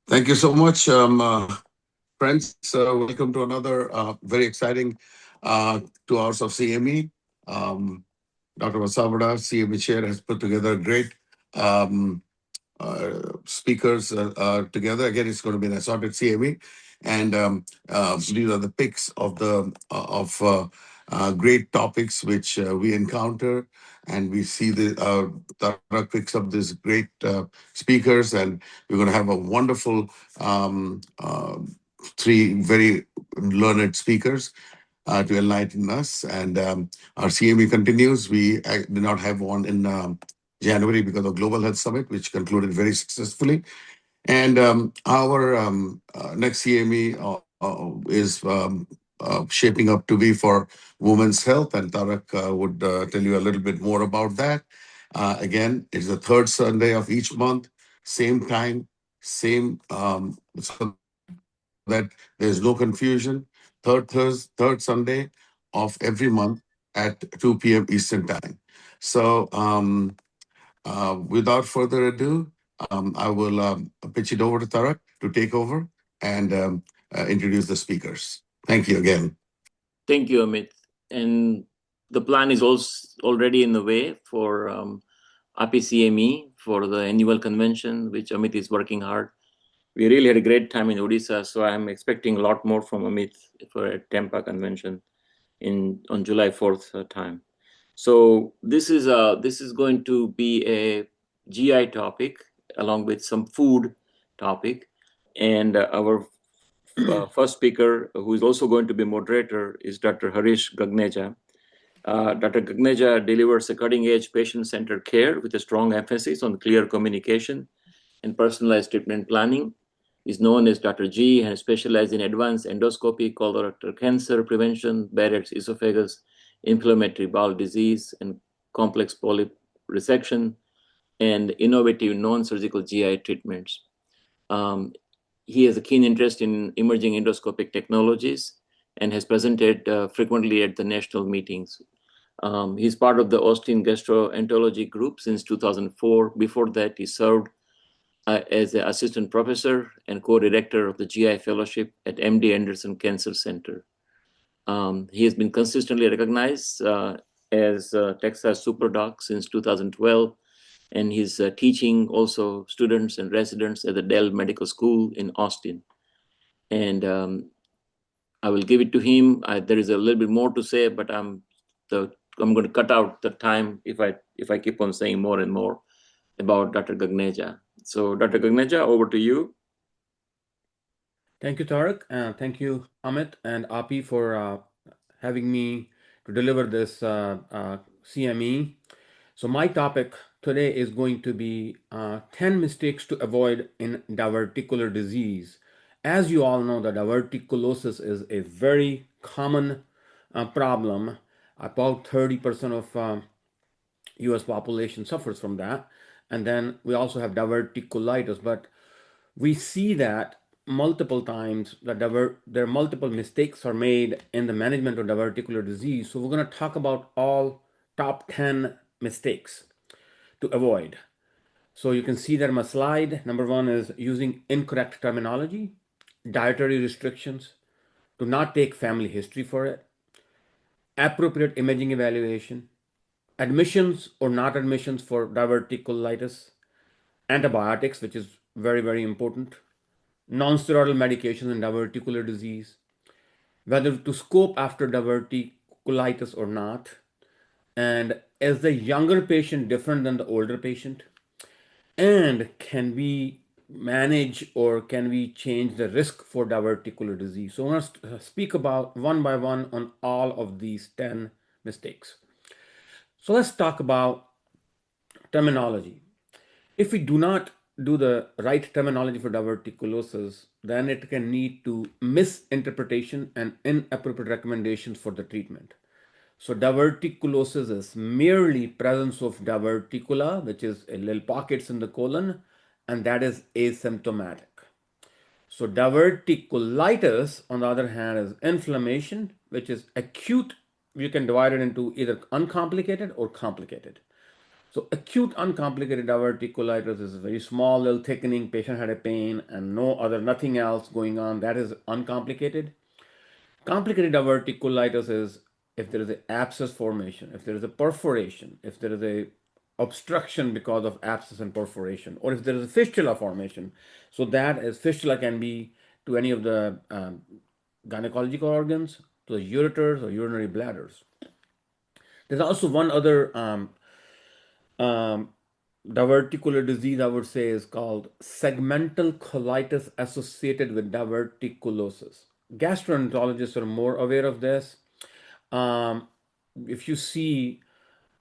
Thank you so much, friends. Welcome to another very exciting 2 hours of CME. Um, Dr. Vasavada, CME chair, has put together great um, speakers together. Again, it's going to be an assorted CME, and these are the picks of the great topics which we encounter, and we see the Tarak picks up these great speakers, and we're going to have a wonderful three very learned speakers to enlighten us. And our CME continues. We did not have one in January because of Global Health Summit, which concluded very successfully. And our next CME is shaping up to be for women's health, and Tarak would tell you a little bit more about that. Again, it's the third Sunday of each month, same time, same, so that there's no confusion. Third Sunday of every month at 2 p.m. Eastern Time. So, without further ado, I will pitch it over to Tarak to take over and introduce the speakers. Thank you again. Thank you, Amit. And the plan is also already in the way for AAPI CME for the annual convention, which Amit is working hard. We really had a great time in Odisha, so I'm expecting a lot more from Amit for a Tampa convention on July 4th time. So this is going to be a GI topic along with some food topic, and our first speaker, who is also going to be moderator, is Dr. Harish Gagneja. Dr. Gagneja delivers a cutting-edge patient-centered care with a strong emphasis on clear communication and personalized treatment planning. He's known as Dr. G and specializes in advanced endoscopy, colorectal cancer prevention, Barrett's esophagus, inflammatory bowel disease, and complex polyp resection, and innovative non-surgical GI treatments. He has a keen interest in emerging endoscopic technologies and has presented frequently at the national meetings. He's part of the Austin Gastroenterology Group since 2004. Before that, he served as an assistant professor and co-director of the GI Fellowship at MD Anderson Cancer Center. He has been consistently recognized as Texas Super Doc since 2012, and he's teaching also students and residents at the Dell Medical School in Austin. And I will give it to him. There is a little bit more to say, but I'm going to cut out the time if I keep on saying more and more about Dr. Gagneja. So, Dr. Gagneja, over to you. Thank you, Tarak. Thank you, Amit and API, for having me to deliver this CME. So my topic today is going to be 10 mistakes to avoid in diverticular disease. As you all know, the diverticulosis is a very common problem. About 30% of US population suffers from that. And then we also have diverticulitis, but we see that multiple times that there are multiple mistakes are made in the management of diverticular disease. So we're going to talk about all top 10 mistakes to avoid. So you can see that on my slide. Number one is using incorrect terminology, dietary restrictions, do not take family history for it, appropriate imaging evaluation, admissions or not admissions for diverticulitis, antibiotics, which is very, very important, non-steroidal medications in diverticular disease, whether to scope after diverticulitis or not, and is the younger patient different than the older patient, and can we manage or can we change the risk for diverticular disease? So I want to speak about one by one on all of these 10 mistakes. So let's talk about terminology. If we do not do the right terminology for diverticulosis, then it can lead to misinterpretation and inappropriate recommendations for the treatment. So diverticulosis is merely presence of diverticula, which is a little pockets in the colon, and that is asymptomatic. So diverticulitis, on the other hand, is inflammation, which is acute. You can divide it into either uncomplicated or complicated. So acute uncomplicated diverticulitis is a very small little thickening, patient had a pain and nothing else going on. That is uncomplicated. Complicated diverticulitis is if there is an abscess formation, if there is a perforation, if there is a obstruction because of abscess and perforation, or if there is a fistula formation. So that is fistula can be to any of the gynecological organs, to the ureters or urinary bladders. There's also one other um, diverticular disease I would say is called segmental colitis associated with diverticulosis. Gastroenterologists are more aware of this. Um, if you see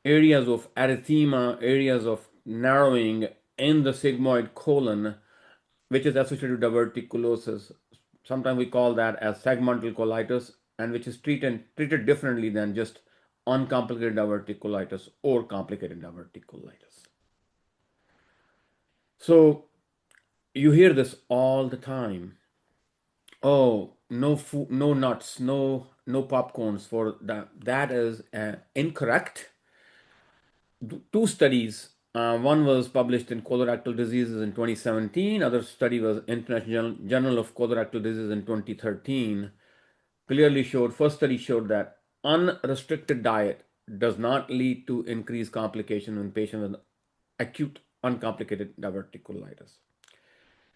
areas of erythema, areas of narrowing in the sigmoid colon, which is associated with diverticulosis, sometimes we call that as segmental colitis, and which is treated differently than just uncomplicated diverticulitis or complicated diverticulitis. So you hear this all the time. Oh, no food, no nuts, no popcorns for that. That is incorrect. Two studies. One was published in Colorectal Diseases in 2017. Other study was International Journal of Colorectal Diseases in 2013. Clearly showed. First study showed that unrestricted diet does not lead to increased complication in patients with acute uncomplicated diverticulitis.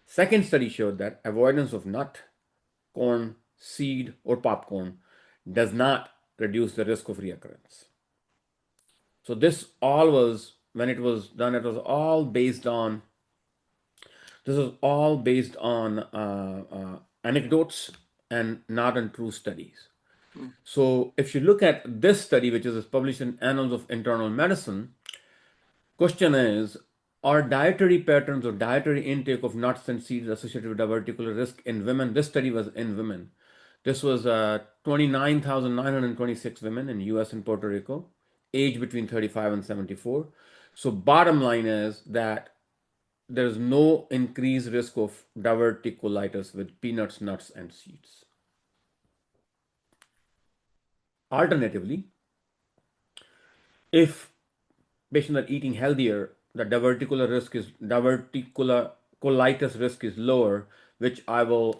Second study showed that avoidance of nut, corn, seed, or popcorn does not reduce the risk of reoccurrence. So this all was, when it was done, it was all based on, this was all based on anecdotes and not on true studies. So if you look at this study, which is published in Annals of Internal Medicine, question is, are dietary patterns or dietary intake of nuts and seeds associated with diverticular risk in women? This study was in women. This was 29,926 women in US and Puerto Rico, age between 35 and 74. So bottom line is that there is no increased risk of diverticulitis with peanuts, nuts, and seeds. Alternatively, if patients are eating healthier, the diverticular colitis risk is lower, which I'll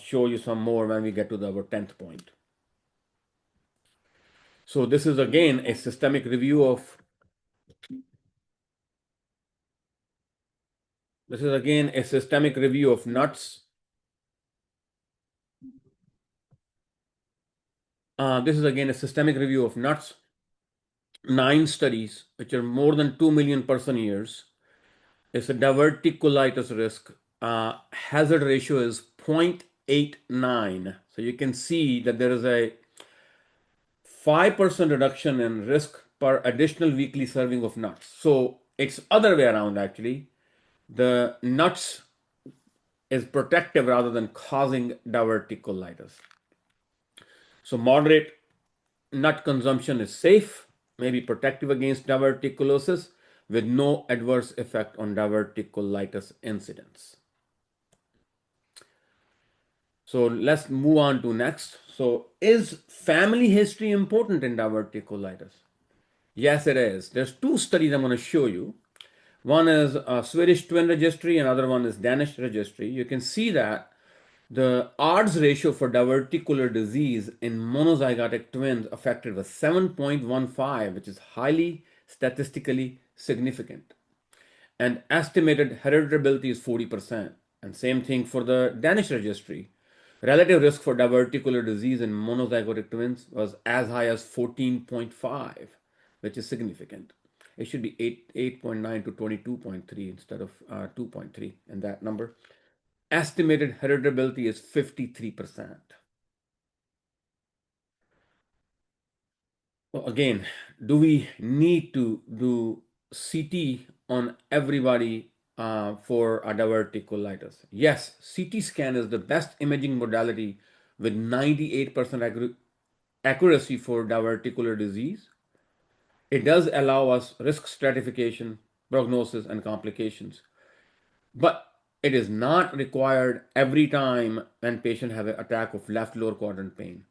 show you some more when we get to our 10th point. So this is again a systemic review of nuts. This is again a systemic review of nuts. 9 studies, which are more than 2 million person years. It's a diverticulitis risk. Hazard ratio is 0.89. So you can see that there is a 5% reduction in risk per additional weekly serving of nuts. So it's other way around actually. The nuts is protective rather than causing diverticulitis. So moderate nut consumption is safe, may be protective against diverticulosis with no adverse effect on diverticulitis incidence. So let's move on to next. So is family history important in diverticulitis? Yes, it is. There's 2 studies I'm going to show you. One is a Swedish twin registry, another one is Danish registry. You can see that the odds ratio for diverticular disease in monozygotic twins affected was 7.15, which is highly statistically significant. And estimated heritability is 40%. And same thing for the Danish registry. Relative risk for diverticular disease in monozygotic twins was as high as 14.5, which is significant. It should be 8.9 to 22.3 instead of 2.3 in that number. Estimated heritability is 53%. Well, again, do we need to do CT on everybody for a diverticulitis? Yes, CT scan is the best imaging modality with 98% accuracy for diverticular disease. It does allow us risk stratification, prognosis, and complications. But it is not required every time when patients have an attack of left lower quadrant pain,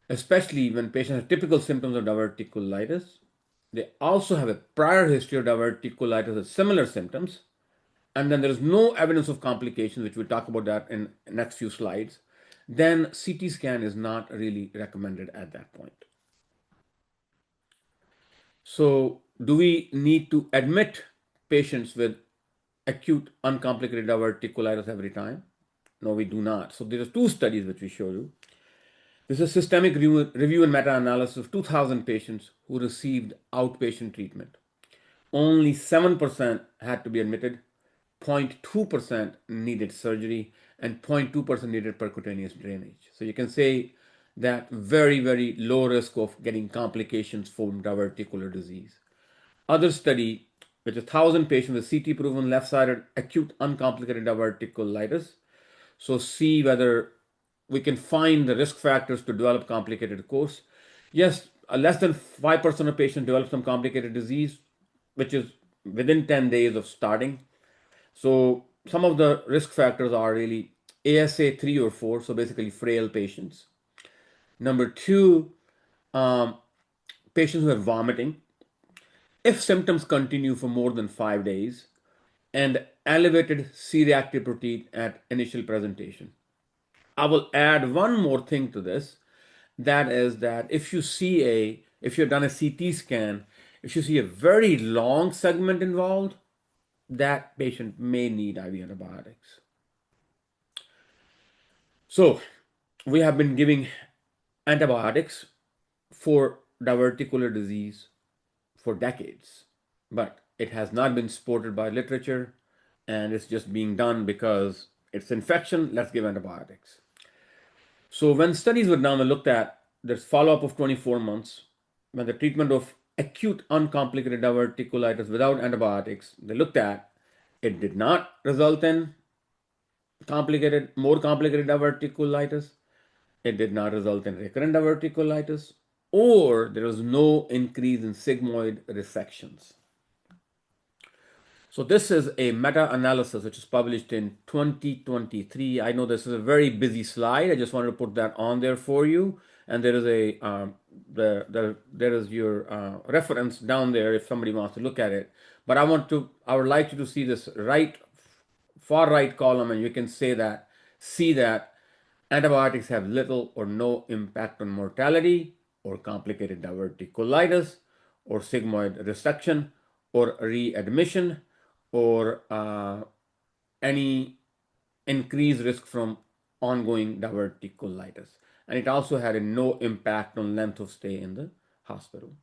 especially when patients have typical symptoms of diverticulitis. they also have a prior history of diverticulitis with similar symptoms, and then there is no evidence of complications, which we'll talk about that in next few slides, then CT scan is not really recommended at that point. So, do we need to admit patients with acute uncomplicated diverticulitis every time? No, we do not. So, there are two studies which we show you. This is a systemic review and meta-analysis of 2,000 patients who received outpatient treatment. Only 7% had to be admitted, 0.2% needed surgery, and 0.2% needed percutaneous drainage. So you can say that very, very low risk of getting complications from diverticular disease. Other study, which is 1,000 patients with CT proven left-sided acute uncomplicated diverticulitis. So see whether we can find the risk factors to develop complicated course. Yes, less than 5% of patients develop some complicated disease, which is within 10 days of starting. So some of the risk factors are really ASA 3 or 4, so basically frail patients. Number two, patients who are vomiting. If symptoms continue for more than 5 days, and elevated C-reactive protein at initial presentation. I will add one more thing to this. That is that if you've done a CT scan, if you see a very long segment involved, that patient may need IV antibiotics. So we have been giving antibiotics for diverticular disease for decades, but it has not been supported by literature, and it's just being done because it's infection, let's give antibiotics. So when studies were done and looked at, there's follow-up of 24 months, when the treatment of acute uncomplicated diverticulitis without antibiotics, they looked at, it did not result in more complicated diverticulitis. It did not result in recurrent diverticulitis, or there was no increase in sigmoid resections. So this is a meta-analysis which is published in 2023. I know this is a very busy slide. I just wanted to put that on there for you. And there is there is your reference down there if somebody wants to look at it. But I would like you to see this far right column, and you can see that antibiotics have little or no impact on mortality or complicated diverticulitis or sigmoid resection or readmission or any increased risk from ongoing diverticulitis. And it also had a no impact on length of stay in the hospital.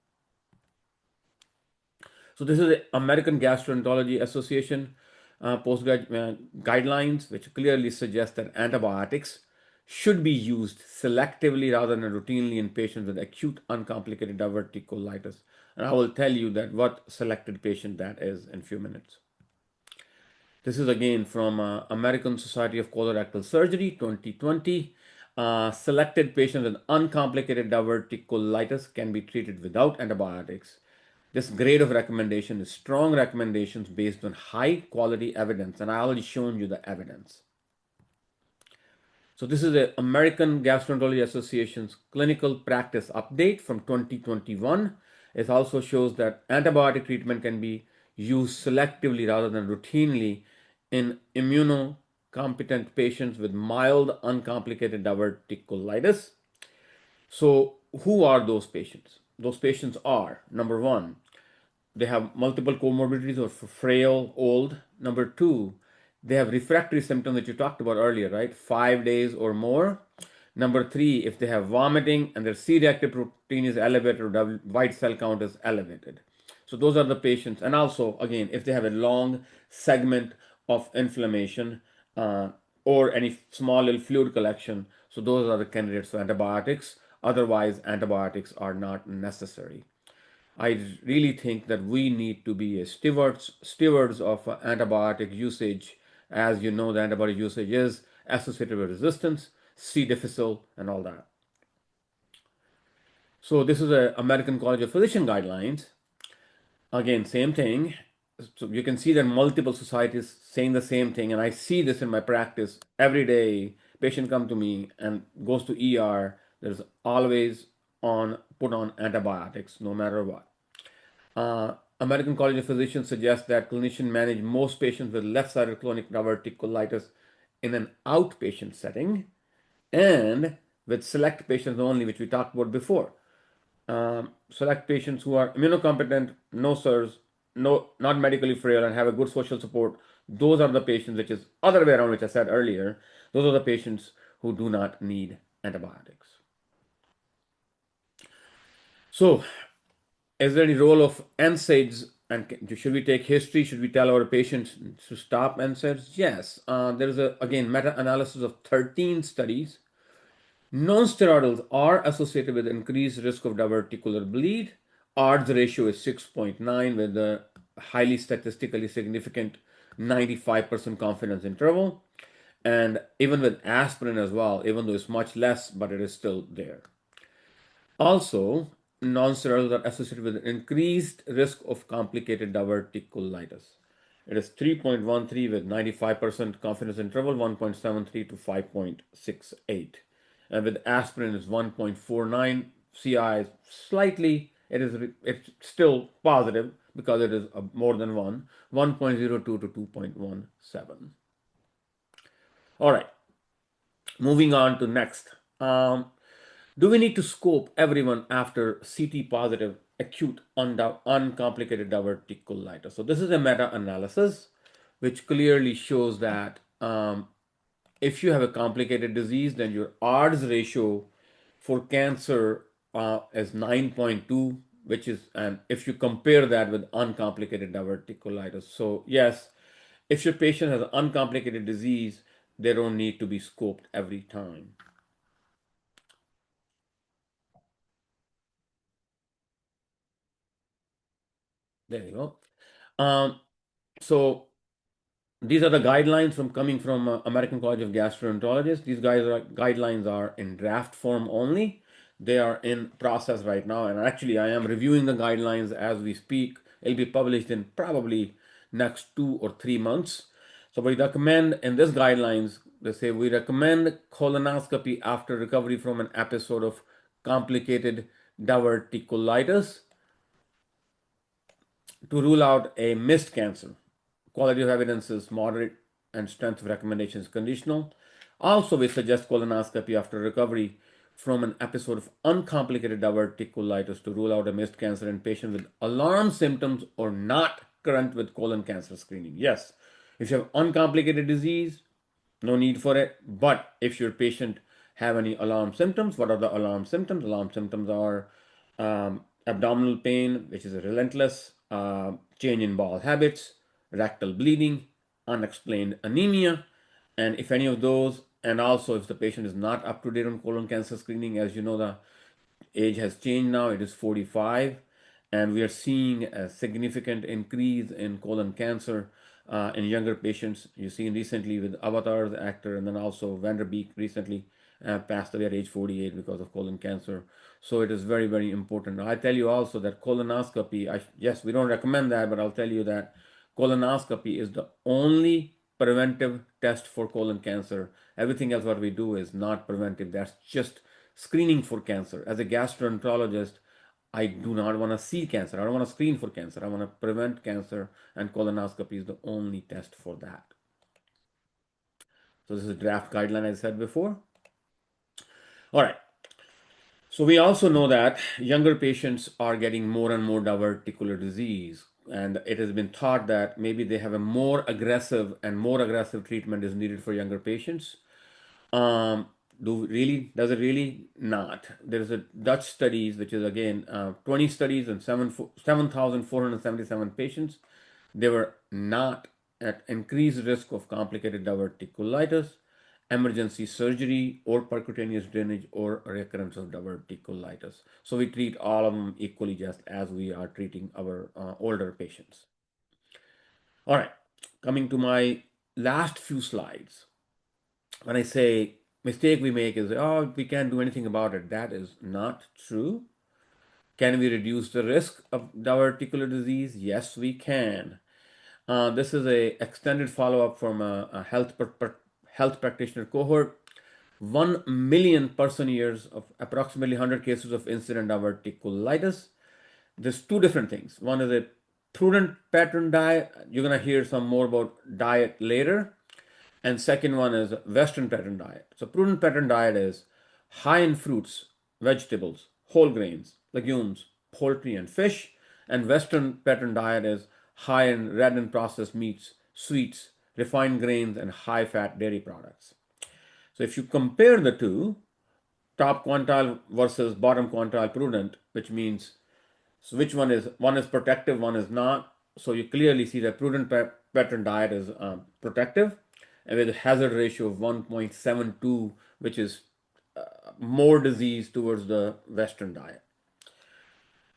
So this is the American Gastroenterology Association postgraduate guidelines, which clearly suggest that antibiotics should be used selectively rather than routinely in patients with acute uncomplicated diverticulitis. And I will tell you that what selected patient that is in a few minutes. This is again from American Society of Colorectal Surgery 2020. Selected patients with uncomplicated diverticulitis can be treated without antibiotics. This grade of recommendation is strong recommendations based on high quality evidence, and I already shown you the evidence. So this is the American Gastroenterology Association's clinical practice update from 2021. It also shows that antibiotic treatment can be used selectively rather than routinely in immunocompetent patients with mild uncomplicated diverticulitis. So who are those patients? Those patients are, number one, they have multiple comorbidities or frail, old. Number two, they have refractory symptoms that you talked about earlier, right? 5 days or more. Number three, if they have vomiting and their C-reactive protein is elevated or white cell count is elevated. So those are the patients. And also, again, if they have a long segment of inflammation or any small little fluid collection, so those are the candidates for antibiotics. Otherwise, antibiotics are not necessary. I really think that we need to be stewards of antibiotic usage. As you know, the antibiotic usage is associated with resistance, C. difficile, and all that. So this is the American College of Physicians guidelines. Again, same thing. So you can see that multiple societies saying the same thing, and I see this in my practice every day. Patient come to me and goes to ER. There's always put on antibiotics no matter what. American College of Physicians suggests that clinicians manage most patients with left-sided chronic diverticulitis in an outpatient setting and with select patients only, which we talked about before. Select patients who are immunocompetent, no SIRS, no, not medically frail, and have a good social support. Those are the patients, which is other way around, which I said earlier. Those are the patients who do not need antibiotics. So, is there any role of NSAIDs? And should we take history? Should we tell our patients to stop NSAIDs? Yes. There is again meta-analysis of 13 studies. Non-steroidals are associated with increased risk of diverticular bleed. Odds ratio is 6.9 with a highly statistically significant 95% confidence interval. And even with aspirin as well, even though it's much less, but it is still there. Also, non-steroidals are associated with an increased risk of complicated diverticulitis. It is 3.13 with 95% confidence interval, 1.73 to 5.68. And with aspirin is 1.49, CI is slightly, it's still positive because it is more than 1.02 to 2.17. All right, moving on to next. Do we need to scope everyone after CT positive acute uncomplicated diverticulitis? So this is a meta-analysis which clearly shows that if you have a complicated disease, then your odds ratio for cancer is 9.2, which is, and if you compare that with uncomplicated diverticulitis. So yes, if your patient has an uncomplicated disease, they don't need to be scoped every time. There you go. So these are the guidelines from coming from American College of Gastroenterologists. These guidelines are in draft form only. They are in process right now, and actually I am reviewing the guidelines as we speak. It'll be published in probably next 2 or 3 months. So we recommend in this guidelines, they say we recommend colonoscopy after recovery from an episode of complicated diverticulitis to rule out a missed cancer. Quality of evidence is moderate and strength of recommendation is conditional. Also, we suggest colonoscopy after recovery from an episode of uncomplicated diverticulitis to rule out a missed cancer in patients with alarm symptoms or not current with colon cancer screening. Yes, if you have uncomplicated disease, no need for it. But if your patient have any alarm symptoms, what are the alarm symptoms? Alarm symptoms are abdominal pain, which is a relentless, change in bowel habits, rectal bleeding, unexplained anemia, and if any of those, and also if the patient is not up to date on colon cancer screening, as you know, the age has changed now, it is 45, and we are seeing a significant increase in colon cancer in younger patients. You've seen recently with Avatar, the actor, and then also Vanderbeek recently passed away at age 48 because of colon cancer. So it is very, very important. Now, I tell you also that colonoscopy, yes, we don't recommend that, but I'll tell you that colonoscopy is the only preventive test for colon cancer. Everything else what we do is not preventive. That's just screening for cancer. As a gastroenterologist, I do not want to see cancer. I don't want to screen for cancer. I want to prevent cancer, and colonoscopy is the only test for that. So this is a draft guideline I said before. All right. So we also know that younger patients are getting more and more diverticular disease, and it has been thought that maybe they have a more aggressive treatment is needed for younger patients. Does it really not? There is a Dutch studies, which is again 20 studies and 7,477 patients. They were not at increased risk of complicated diverticulitis, emergency surgery, or percutaneous drainage, or recurrence of diverticulitis. So we treat all of them equally, just as we are treating our older patients. All right, coming to my last few slides. When I say mistake we make is, oh, we can't do anything about it. That is not true. Can we reduce the risk of diverticular disease? Yes, we can. This is a extended follow-up from a health practitioner cohort. 1 million person years of approximately 100 cases of incident diverticulitis. there's two different things. One is a prudent pattern diet. You're going to hear some more about diet later. And second one is Western pattern diet. So prudent pattern diet is high in fruits, vegetables, whole grains, legumes, poultry, and fish. And Western pattern diet is high in red and processed meats, sweets, refined grains, and high fat dairy products. So if you compare the two, top quantile versus bottom quantile prudent, which means so which one is protective, one is not. So you clearly see that prudent pattern diet is protective, and with a hazard ratio of 1.72, which is more disease towards the Western diet.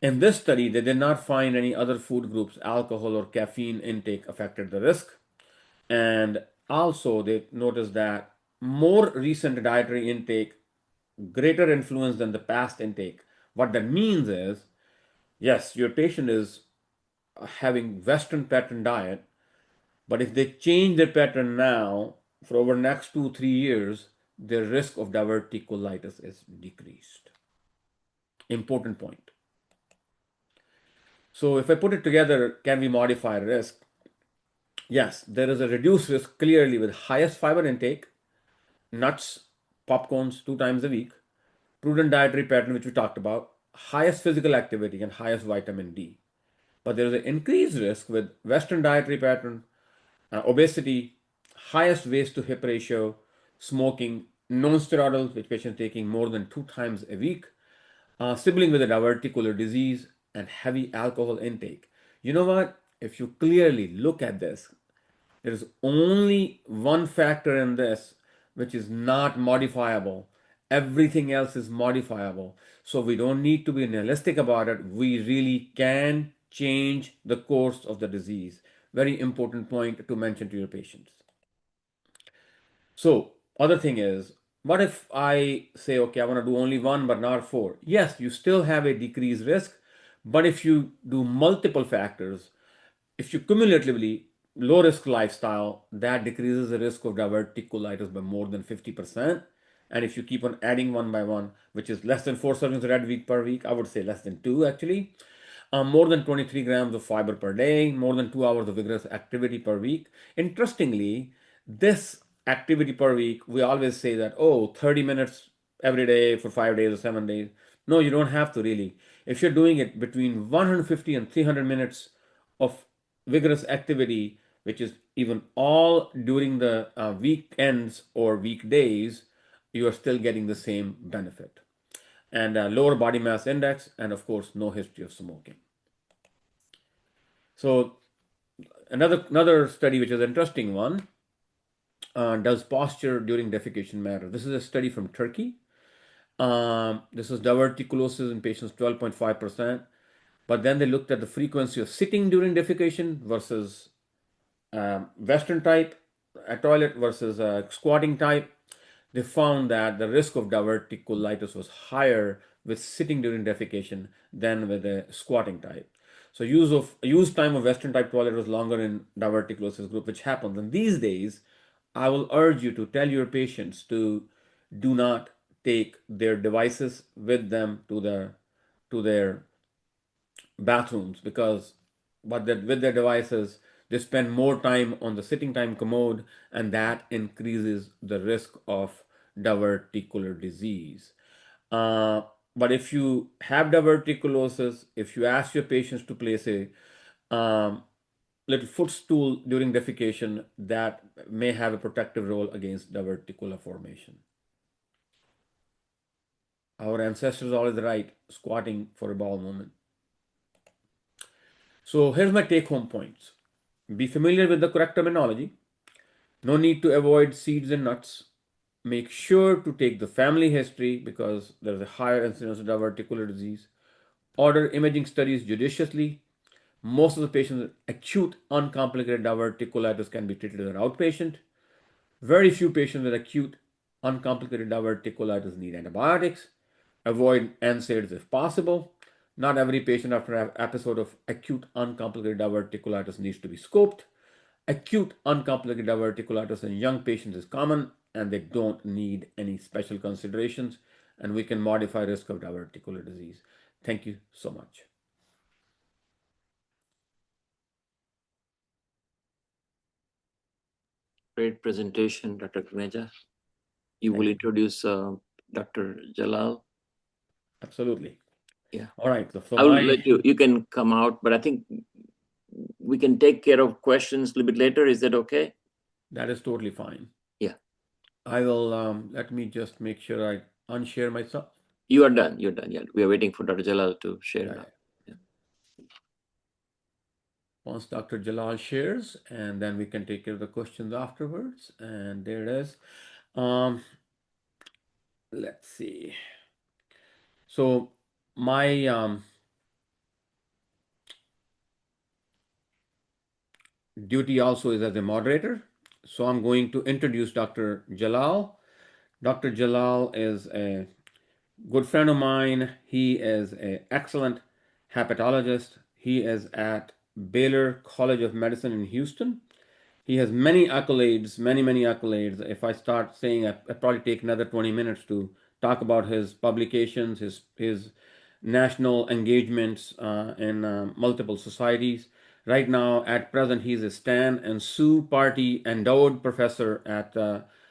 In this study, they did not find any other food groups, alcohol or caffeine intake affected the risk. And also, they noticed that more recent dietary intake, greater influence than the past intake. What that means is, yes, your patient is having Western pattern diet, but if they change their pattern now for over next 2-3 years, their risk of diverticulitis is decreased. Important point. So if I put it together, can we modify risk? Yes, there is a reduced risk clearly with highest fiber intake, nuts, popcorns 2 times a week, prudent dietary pattern, which we talked about, highest physical activity, and highest vitamin D. But there is an increased risk with Western dietary pattern, obesity, highest waist to hip ratio, smoking, non-steroidals, which patients taking more than 2 times a week, sibling with a diverticular disease, and heavy alcohol intake. You know what? If you clearly look at this, there is only one factor in this which is not modifiable. Everything else is modifiable. So we don't need to be nihilistic about it. We really can change the course of the disease. Very important point to mention to your patients. So, other thing is, what if I say, okay, I want to do only one but not four? Yes, you still have a decreased risk, but if you do multiple factors, if you cumulatively low risk lifestyle, that decreases the risk of diverticulitis by more than 50%. And if you keep on adding one by one, which is less than 4 servings of red week per week, I would say less than two actually. More than 23 grams of fiber per day, more than 2 hours of vigorous activity per week. Interestingly, this activity per week, we always say that, oh, 30 minutes every day for 5 days or 7 days. No, you don't have to really. If you're doing it between 150 and 300 minutes of vigorous activity, which is even all during the weekends or weekdays, you are still getting the same benefit. And lower body mass index, and of course, no history of smoking. So another study, which is an interesting one, does posture during defecation matter? This is a study from Turkey. This was diverticulosis in patients 12.5%, but then they looked at the frequency of sitting during defecation versus Western type toilet versus squatting type. They found that the risk of diverticulitis was higher with sitting during defecation than with the squatting type. So use time of Western type toilet was longer in diverticulosis group, which happens. And these days, I will urge you to tell your patients to do not take their devices with them to their bathrooms, because with their devices they spend more time on the sitting time commode, and that increases the risk of diverticular disease. uh, but if you have diverticulosis, if you ask your patients to place a little footstool during defecation, that may have a protective role against diverticular formation. Our ancestors always right, squatting for a bowel movement. So here's my take home points. Be familiar with the correct terminology. No need to avoid seeds and nuts. Make sure to take the family history because there's a higher incidence of diverticular disease. Order imaging studies judiciously. Most of the patients with acute uncomplicated diverticulitis can be treated as an outpatient. Very few patients with acute uncomplicated diverticulitis need antibiotics. Avoid NSAIDs if possible. Not every patient after an episode of acute uncomplicated diverticulitis needs to be scoped. Acute uncomplicated diverticulitis in young patients is common and they don't need any special considerations, and we can modify risk of diverticular disease. Thank you so much. Great presentation, Dr. Kuneja. You will introduce Dr. Jalal. Absolutely. Yeah. All right. So I will let you. You can come out, but I think we can take care of questions a little bit later. Is that okay? That is totally fine. Yeah. I will. Let me just make sure I unshare myself. You are done. You're done. Yeah. We are waiting for Dr. Jalal to share now. Yeah. Once Dr. Jalal shares, and then we can take care of the questions afterwards. And there it is. Let's see. So my duty also is as a moderator. So I'm going to introduce Dr. Jalal. Dr. Jalal is a good friend of mine. He is an excellent hepatologist. He is at Baylor College of Medicine in Houston. He has many accolades, many accolades. If I start saying, I probably take another 20 minutes to talk about his publications, his national engagements in multiple societies. Right now, at present, he's a Stan and Sue Party endowed professor at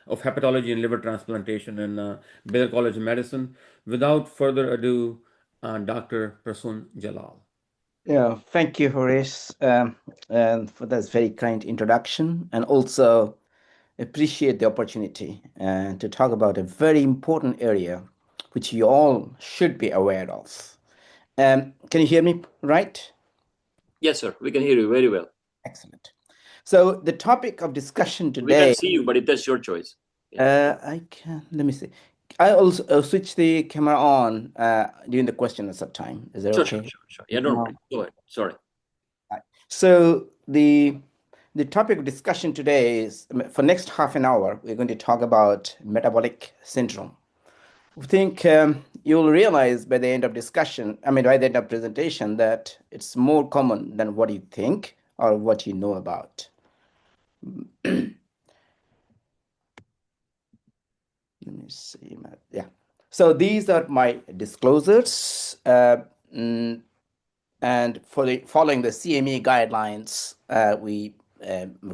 of hepatology and liver transplantation in Baylor College of Medicine. Without further ado, Dr. Prasun Jalal. Yeah, thank you, Horace, and for that very kind introduction, and also appreciate the opportunity to talk about a very important area which you all should be aware of. Can you hear me right? Yes, sir. We can hear you very well. Excellent. So the topic of discussion today. We can see you, but that's your choice. I can. Let me see. I also switch the camera on during the question and answer time. Is that okay? Sure. Yeah, don't worry. Go ahead. Sorry. So the topic of discussion today is, for next half an hour, we're going to talk about metabolic syndrome. I think you'll realize by the end of discussion, by the end of presentation, that it's more common than what you think or what you know about. Let me see. Yeah. So these are my disclosures. And following the CME guidelines, we've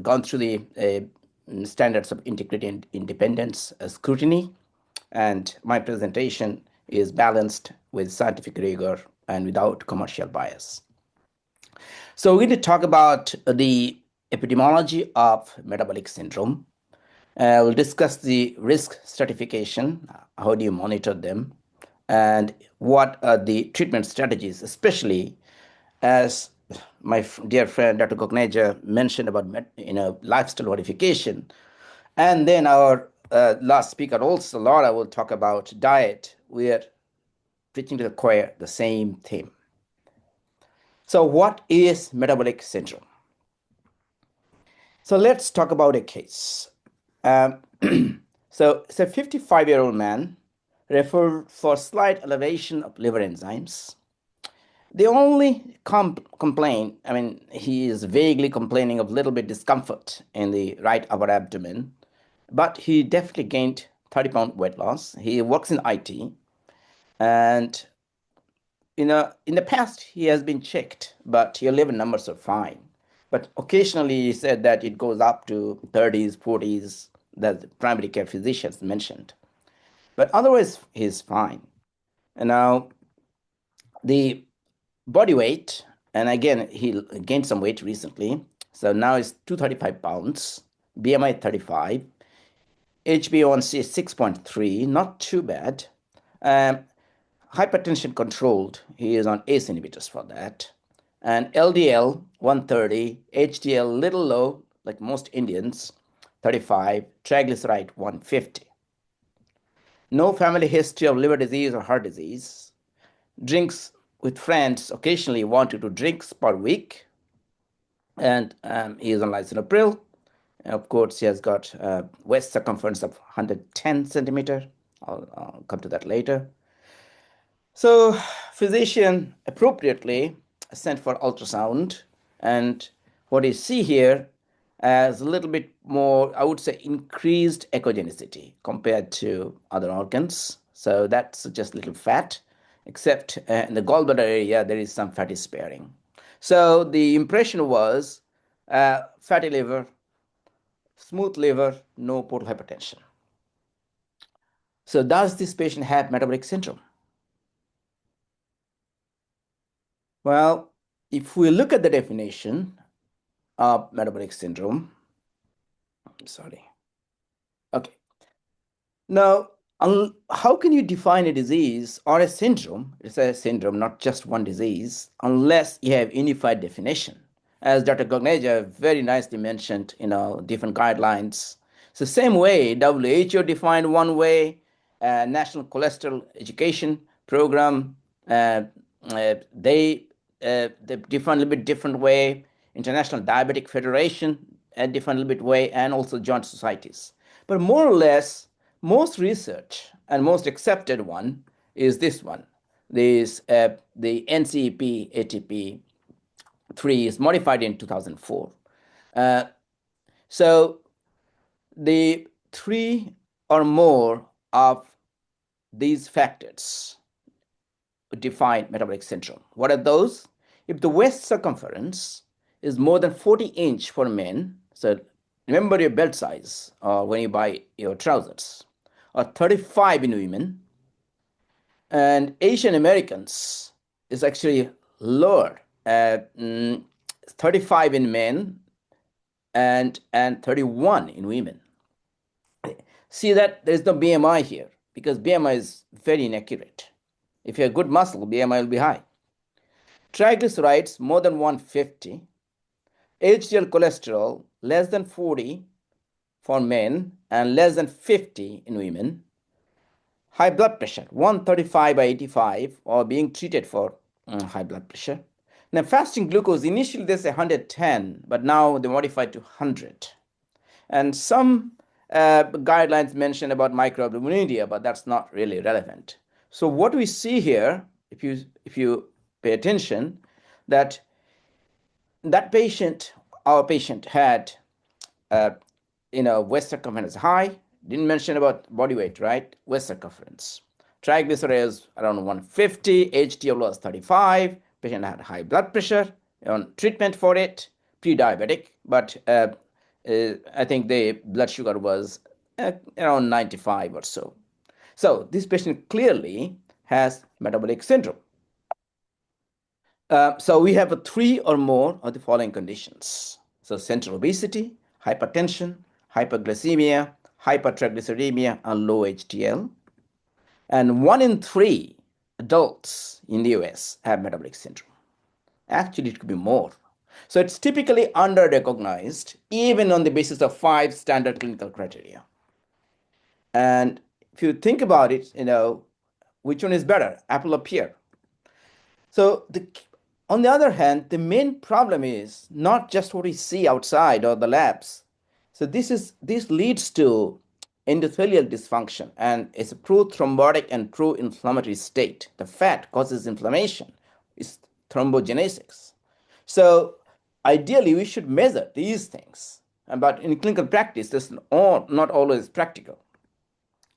gone through the standards of integrity and independence scrutiny. And my presentation is balanced with scientific rigor and without commercial bias. So we're going to talk about the epidemiology of metabolic syndrome. We'll discuss the risk stratification, how do you monitor them, and what are the treatment strategies, especially as my dear friend Dr. Kokneja mentioned about lifestyle modification. And then our last speaker also, Laura, will talk about diet. We are preaching to the choir the same theme. So what is metabolic syndrome? So let's talk about a case. So it's a 55-year-old man referred for slight elevation of liver enzymes. The only complaint, he is vaguely complaining of little bit discomfort in the right upper abdomen, but he definitely gained 30-pound weight loss. He works in IT, and in the past he has been checked, but your liver numbers are fine. But occasionally he said that it goes up to 30s, 40s, that the primary care physicians mentioned. But otherwise he's fine. And now the body weight, and again, he gained some weight recently. So now it's 235 pounds, BMI 35, HbA1c is 6.3, not too bad. Hypertension controlled, he is on ACE inhibitors for that. And LDL 130, HDL little low, like most Indians, 35, triglyceride 150. No family history of liver disease or heart disease. Drinks with friends, occasionally 1 to 2 drinks per week. And he is on lisinopril. Of course, he has got waist circumference of 110 centimeter. I'll come to that later. So physician appropriately sent for ultrasound, and what you see here is a little bit more, I would say, increased echogenicity compared to other organs. So that's just a little fat, except in the gallbladder area, there is some fatty sparing. So the impression was fatty liver, smooth liver, no portal hypertension. So does this patient have metabolic syndrome? Well, if we look at the definition of metabolic syndrome, Okay. Now, how can you define a disease or a syndrome? It's a syndrome, not just one disease, unless you have unified definition. As Dr. Gogneja very nicely mentioned, different guidelines. So same way, WHO defined one way, National Cholesterol Education Program, they define a little bit different way, International Diabetic Federation, a different little bit way, and also joint societies. But more or less, most research and most accepted one is this one. The NCEP ATP 3 is modified in 2004. So the 3 or more of these factors define metabolic syndrome. What are those? If the waist circumference is more than 40 inch for men, so remember your belt size when you buy your trousers, or 35 in women, and Asian Americans is actually lower at 35 in men and 31 in women. See that there's no BMI here because BMI is very inaccurate. If you have good muscle, BMI will be high. Triglycerides more than 150, HDL cholesterol less than 40 for men and less than 50 in women. High blood pressure 135/85 or being treated for high blood pressure. Now fasting glucose, initially they say 110, but now they modified to 100. And some guidelines mention about microalbuminuria, but that's not really relevant. So what we see here, if you pay attention, that patient, our patient had waist circumference high, didn't mention about body weight, right? Waist circumference. Triglycerides around 150, HDL was 35, patient had high blood pressure, on treatment for it, pre-diabetic, but I think the blood sugar was around 95 or so. So this patient clearly has metabolic syndrome. So we have 3 or more of the following conditions. So central obesity, hypertension, hyperglycemia, hypertriglyceridemia, and low HDL. And 1 in 3 adults in the US have metabolic syndrome. Actually, it could be more. So it's typically under-recognized, even on the basis of 5 standard clinical criteria. And if you think about it, which one is better, apple or pear? So on the other hand, the main problem is not just what we see outside or the labs. So this leads to endothelial dysfunction, and it's a pro-thrombotic and pro-inflammatory state. The fat causes inflammation. It's thrombogenesis. So ideally, we should measure these things, but in clinical practice, this is not always practical.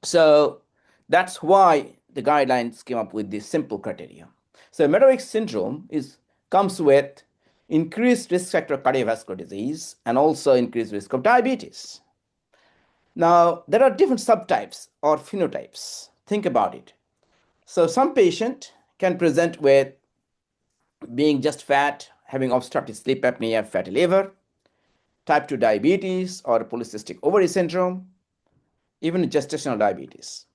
So that's why the guidelines came up with this simple criteria. So metabolic syndrome comes with increased risk factor of cardiovascular disease and also increased risk of diabetes. Now, there are different subtypes or phenotypes. Think about it. So some patient can present with being just fat, having obstructive sleep apnea, fatty liver, type 2 diabetes or polycystic ovary syndrome, even gestational diabetes.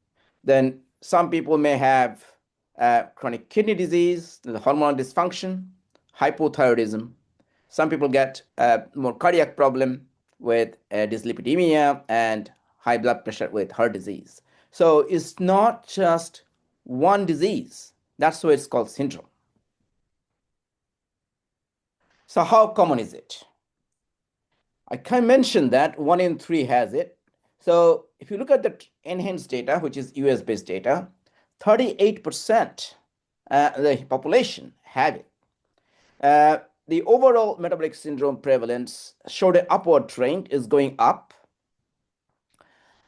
Then some people may have chronic kidney disease, the hormonal dysfunction, hypothyroidism. Some people get more cardiac problem with dyslipidemia and high blood pressure with heart disease. So it's not just one disease. That's why it's called syndrome. So how common is it? I can mention that 1 in 3 has it. So if you look at the enhanced data, which is US-based data, 38% the population have it. The overall metabolic syndrome prevalence showed an upward trend, is going up.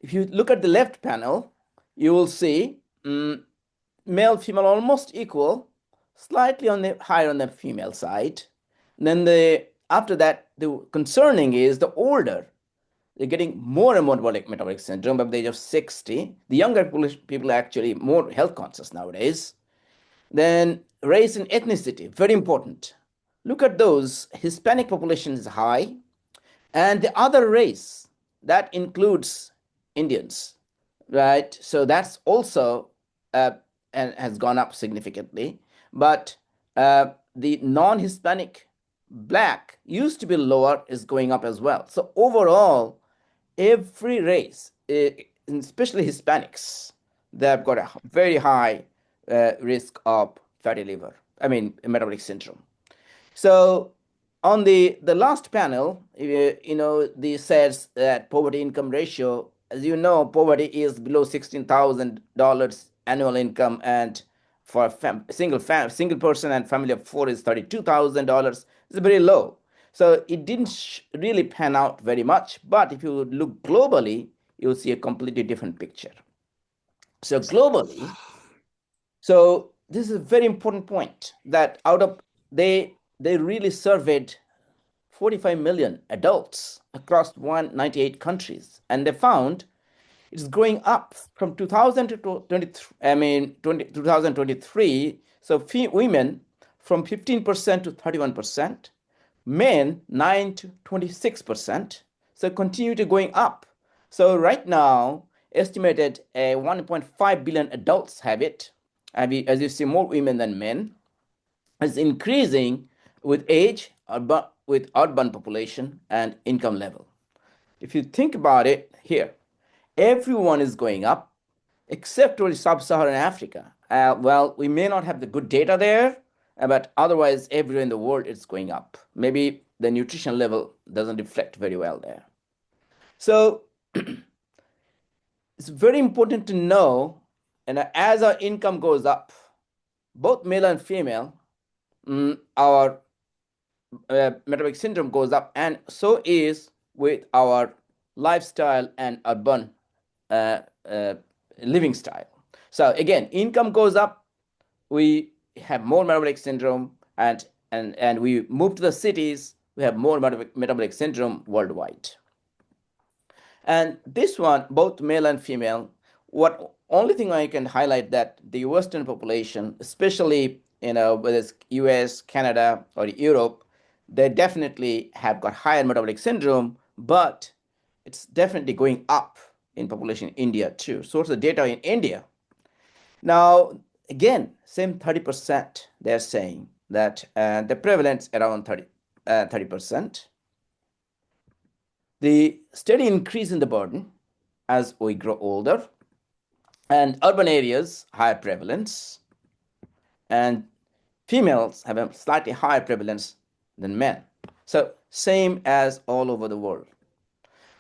If you look at the left panel, you will see male, female almost equal, slightly higher on the female side. Then after that, the concerning is the older they're getting more and more metabolic syndrome by the age of 60. The younger people are actually more health conscious nowadays. Then race and ethnicity, very important. Look at those. Hispanic population is high, and the other race, that includes Indians, right? So that's also and has gone up significantly. But the non-Hispanic black used to be lower, is going up as well. So overall, every race, especially Hispanics, they've got a very high risk of fatty liver, metabolic syndrome. So on the last panel, this says that poverty income ratio, as you know, poverty is below $16,000 annual income, and for a single person and family of 4 is $32,000. It's very low. So it didn't really pan out very much. But if you look globally, you'll see a completely different picture. So globally, so this is a very important point, that out of they really surveyed 45 million adults across 198 countries, and they found it's growing up from 2000 to 2023. So women from 15% to 31%, men 9 to 26%. So continue to going up. So right now, estimated 1.5 billion adults have it. As you see, more women than men. It's increasing with age, with urban population and income level. If you think about it here, everyone is going up except for sub-Saharan Africa. Well, we may not have the good data there, but otherwise everywhere in the world it's going up. Maybe the nutrition level doesn't reflect very well there. So it's very important to know, and as our income goes up, both male and female, our metabolic syndrome goes up, and so is with our lifestyle and urban living style. So again, income goes up, we have more metabolic syndrome, and we move to the cities, we have more metabolic syndrome worldwide. And this one, both male and female, only thing I can highlight that the Western population, especially whether it's US, Canada, or Europe, they definitely have got higher metabolic syndrome, but it's definitely going up in population in India too. Source of data in India. Now, again, same 30%, they're saying that the prevalence around 30%. The steady increase in the burden as we grow older, and urban areas, higher prevalence, and females have a slightly higher prevalence than men. So same as all over the world.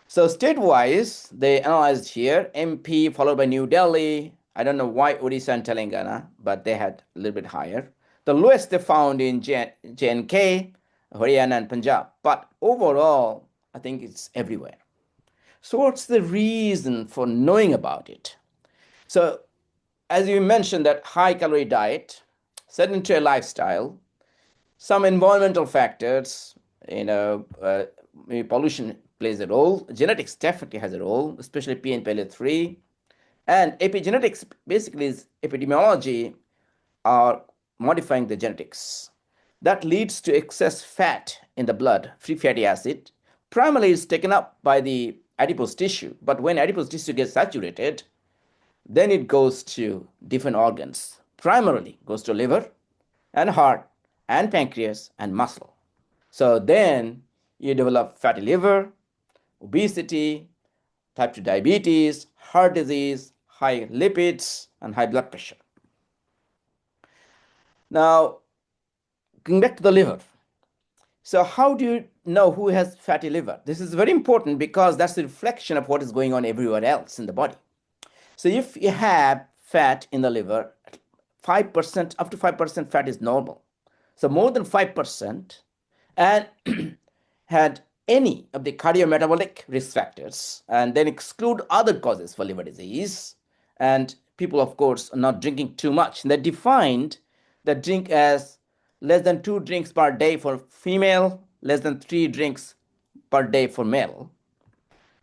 So state-wise, they analyzed here, MP followed by New Delhi. I don't know why Odisha and Telangana, but they had a little bit higher. The lowest they found in J&K, Haryana, and Punjab. But overall, I think it's everywhere. So what's the reason for knowing about it? So as you mentioned, that high-calorie diet, sedentary lifestyle, some environmental factors, maybe pollution plays a role. Genetics definitely has a role, especially PNPLA3. And epigenetics basically is epidemiology are modifying the genetics. That leads to excess fat in the blood, free fatty acid. Primarily is taken up by the adipose tissue, but when adipose tissue gets saturated, then it goes to different organs. Primarily goes to liver and heart and pancreas and muscle. So then you develop fatty liver, obesity, type 2 diabetes, heart disease, high lipids, and high blood pressure. Now, going back to the liver. So how do you know who has fatty liver? This is very important because that's a reflection of what is going on everywhere else in the body. So if you have fat in the liver, 5%, up to 5% fat is normal. So more than 5% and had any of the cardiometabolic risk factors, and then exclude other causes for liver disease. And people, of course, are not drinking too much. And they defined the drink as less than 2 drinks per day for female, less than 3 drinks per day for male.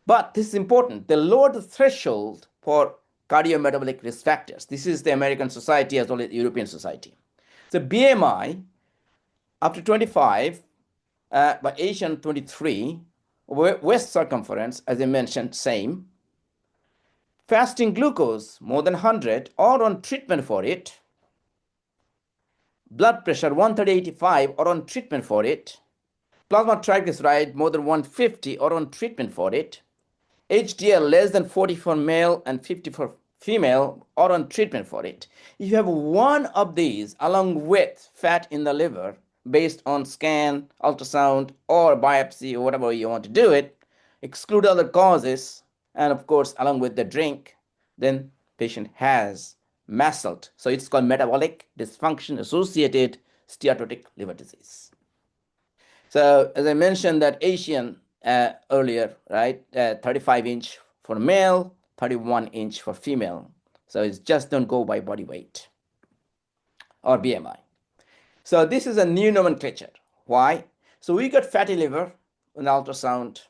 But this is important. They lowered the threshold for cardiometabolic risk factors. This is the American Society as well as the European Society. So BMI up to 25, by Asian 23, waist circumference, as I mentioned, same. Fasting glucose more than 100 or on treatment for it. Blood pressure 130/85 or on treatment for it. Plasma triglyceride more than 150 or on treatment for it. HDL less than 40 for male and 50 for female or on treatment for it. If you have one of these along with fat in the liver based on scan, ultrasound, or biopsy, or whatever you want to do it, exclude other causes, and of course, along with the drink, then patient has MASLD. So it's called metabolic dysfunction associated steatotic liver disease. So as I mentioned that Asian earlier, right, 35-inch for male, 31-inch for female. So it's just don't go by body weight or BMI. So this is a new nomenclature. Why? So we got fatty liver in ultrasound.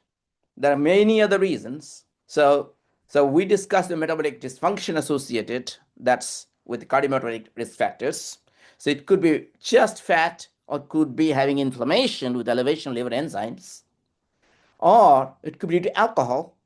There are many other reasons. So we discussed the metabolic dysfunction associated, that's with cardiometabolic risk factors. So it could be just fat, or could be having inflammation with elevation of liver enzymes, or it could be due to alcohol,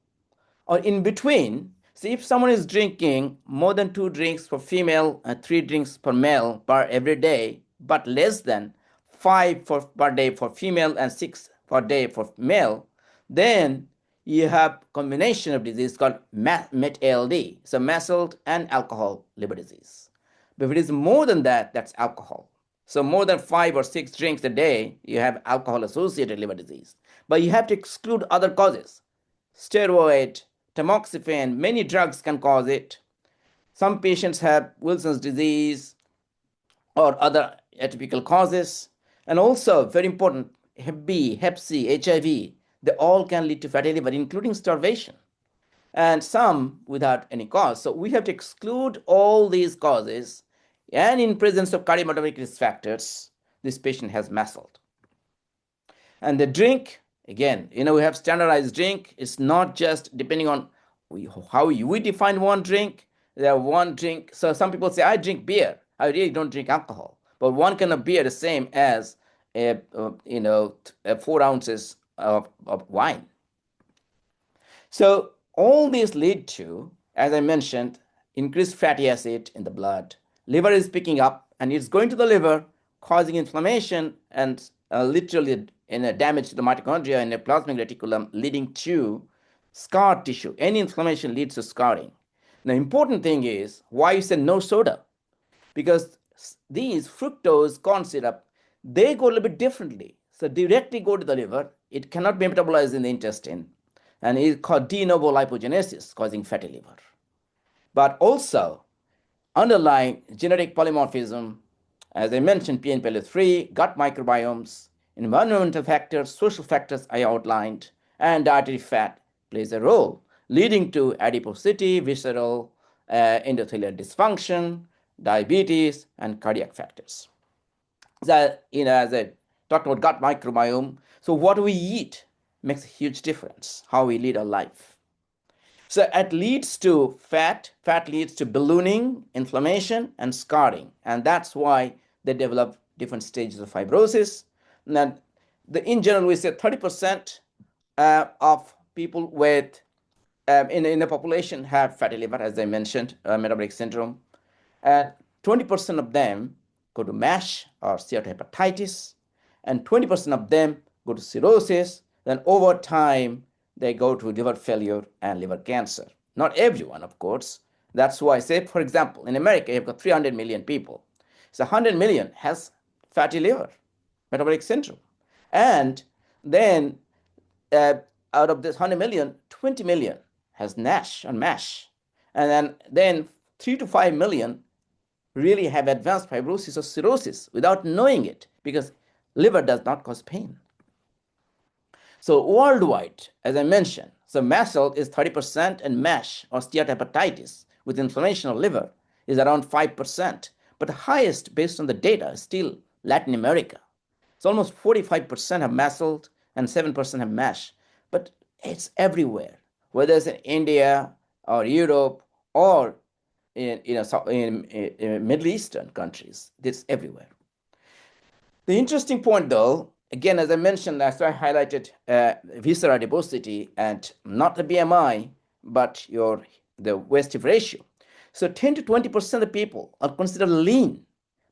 or in between. So if someone is drinking more than 2 drinks for female and 3 drinks per male per every day, but less than 5 per day for female and 6 per day for male, then you have combination of disease called MET-ALD, so MASLD and alcohol liver disease. But if it is more than that, that's alcohol. So more than 5 or 6 drinks a day, you have alcohol-associated liver disease. But you have to exclude other causes. Steroid, tamoxifen, many drugs can cause it. Some patients have Wilson's disease or other atypical causes. And also, very important, Hep B, Hep C, HIV, they all can lead to fatty liver, including starvation, and some without any cause. So we have to exclude all these causes, and in presence of cardiometabolic risk factors, this patient has MASLD. And the drink, again, we have standardized drink. It's not just depending on how we define one drink. There are one drink. So some people say, I drink beer. I really don't drink alcohol. But one kind of beer is the same as 4 ounces of wine. So all these lead to, as I mentioned, increased fatty acid in the blood. Liver is picking up, and it's going to the liver, causing inflammation and literally damage to the mitochondria and the plasmic reticulum, leading to scar tissue. Any inflammation leads to scarring. The important thing is why you said no soda, because these fructose corn syrup, they go a little bit differently. So directly go to the liver. It cannot be metabolized in the intestine, and it is called de novo lipogenesis, causing fatty liver. But also underlying genetic polymorphism, as I mentioned, PNPLA3, gut microbiomes, environmental factors, social factors I outlined, and dietary fat plays a role, leading to adiposity, visceral endothelial dysfunction, diabetes, and cardiac factors. So, as I talked about gut microbiome, so what we eat makes a huge difference, how we lead our life. So it leads to fat leads to ballooning, inflammation, and scarring. And that's why they develop different stages of fibrosis. And in general, we say 30% of people with, in the population have fatty liver, as I mentioned, metabolic syndrome. 20% of them go to MASH or steatohepatitis, and 20% of them go to cirrhosis. Then over time, they go to liver failure and liver cancer. Not everyone, of course. That's why I say, for example, in America, you've got 300 million people. So 100 million has fatty liver, metabolic syndrome. And then out of this 100 million, 20 million has NASH and MASH. And then 3 to 5 million really have advanced fibrosis or cirrhosis without knowing it, because liver does not cause pain. So worldwide, as I mentioned, so MASLD is 30%, and MASH or steatohepatitis with inflammation of liver is around 5%. But the highest, based on the data, is still Latin America. It's almost 45% have MASLD and 7% have MASH. But it's everywhere. whether it's in India or Europe or in Middle Eastern countries. It's everywhere. The interesting point, though, again, as I mentioned, as I highlighted visceral adiposity and not the BMI, but the waist ratio. So 10 to 20% of the people are considered lean,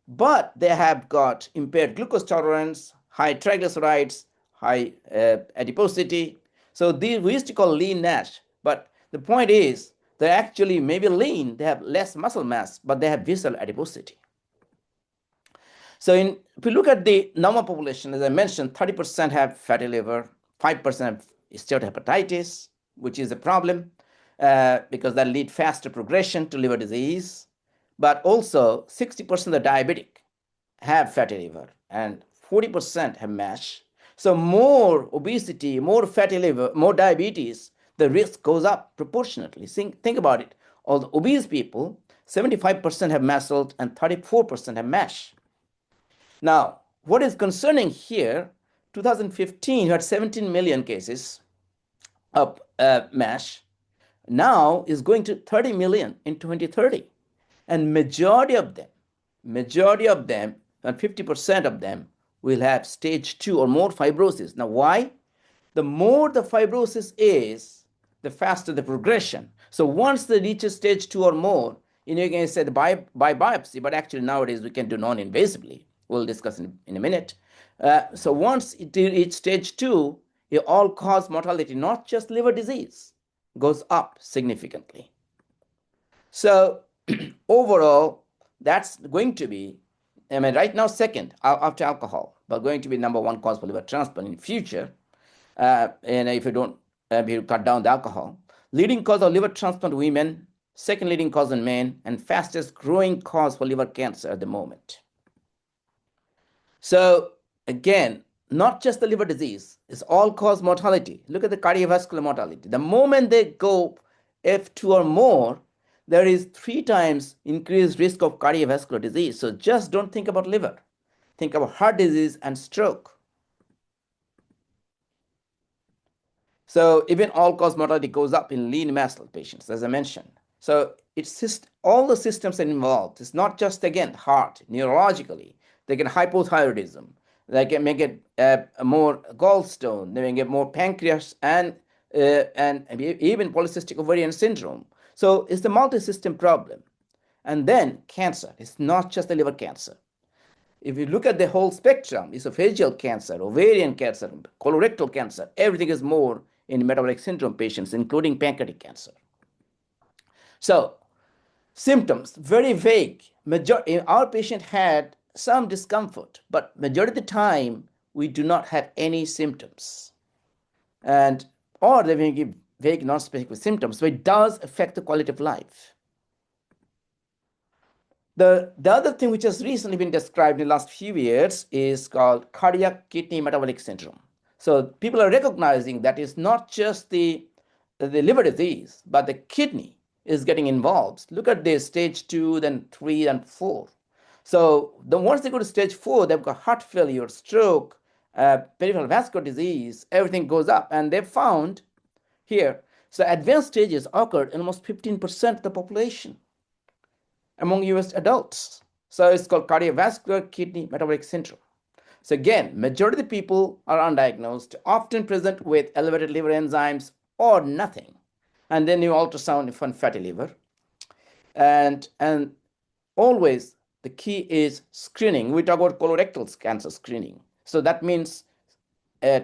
but they have got impaired glucose tolerance, high triglycerides, high adiposity. So these we used to call lean NASH. But the point is, they're actually maybe lean, they have less muscle mass, but they have visceral adiposity. So if you look at the normal population, as I mentioned, 30% have fatty liver, 5% have steatohepatitis, which is a problem because that leads faster progression to liver disease. But also 60% of the diabetic have fatty liver and 40% have MASH. So more obesity, more fatty liver, more diabetes, the risk goes up proportionately. Think about it. All the obese people, 75% have MASLD and 34% have MASH. Now, what is concerning here, 2015, you had 17 million cases of MASH. Now is going to 30 million in 2030. And majority of them, and 50% of them will have stage 2 or more fibrosis. Now, why? The more the fibrosis is, the faster the progression. So once they reach stage 2 or more, you can say by biopsy, but actually nowadays we can do non-invasively. We'll discuss in a minute. So once it reaches stage 2, your all-cause mortality, not just liver disease, goes up significantly. So overall, that's going to be, right now second after alcohol, but going to be number one cause for liver transplant in future. And if you don't, you cut down the alcohol. Leading cause of liver transplant women, second leading cause in men, and fastest growing cause for liver cancer at the moment. So again, not just the liver disease, it's all-cause mortality. Look at the cardiovascular mortality. The moment they go F2 or more, there is 3 times increased risk of cardiovascular disease. So just don't think about liver. Think about heart disease and stroke. So even all-cause mortality goes up in lean MASLD patients, as I mentioned. So it's just all the systems are involved. It's not just, again, heart, neurologically. They get hypothyroidism. They may get more gallstone. They may get more pancreas and even polycystic ovarian syndrome. So it's the multi-system problem. And then cancer. It's not just the liver cancer. If you look at the whole spectrum, esophageal cancer, ovarian cancer, colorectal cancer, everything is more in metabolic syndrome patients, including pancreatic cancer. So symptoms, very vague. Our patient had some discomfort, but majority of the time, we do not have any symptoms. Or they may give vague, non-specific symptoms, but it does affect the quality of life. The other thing which has recently been described in the last few years is called cardiac kidney metabolic syndrome. So people are recognizing that it's not just the liver disease, but the kidney is getting involved. Look at this, stage 2, then 3, and 4. So once they go to stage 4, they've got heart failure, stroke, peripheral vascular disease, everything goes up. And they found here, so advanced stages occurred in almost 15% of the population among US adults. So it's called cardiovascular kidney metabolic syndrome. So again, majority of the people are undiagnosed, often present with elevated liver enzymes or nothing. And then you ultrasound if on fatty liver. And always the key is screening. We talk about colorectal cancer screening. So that means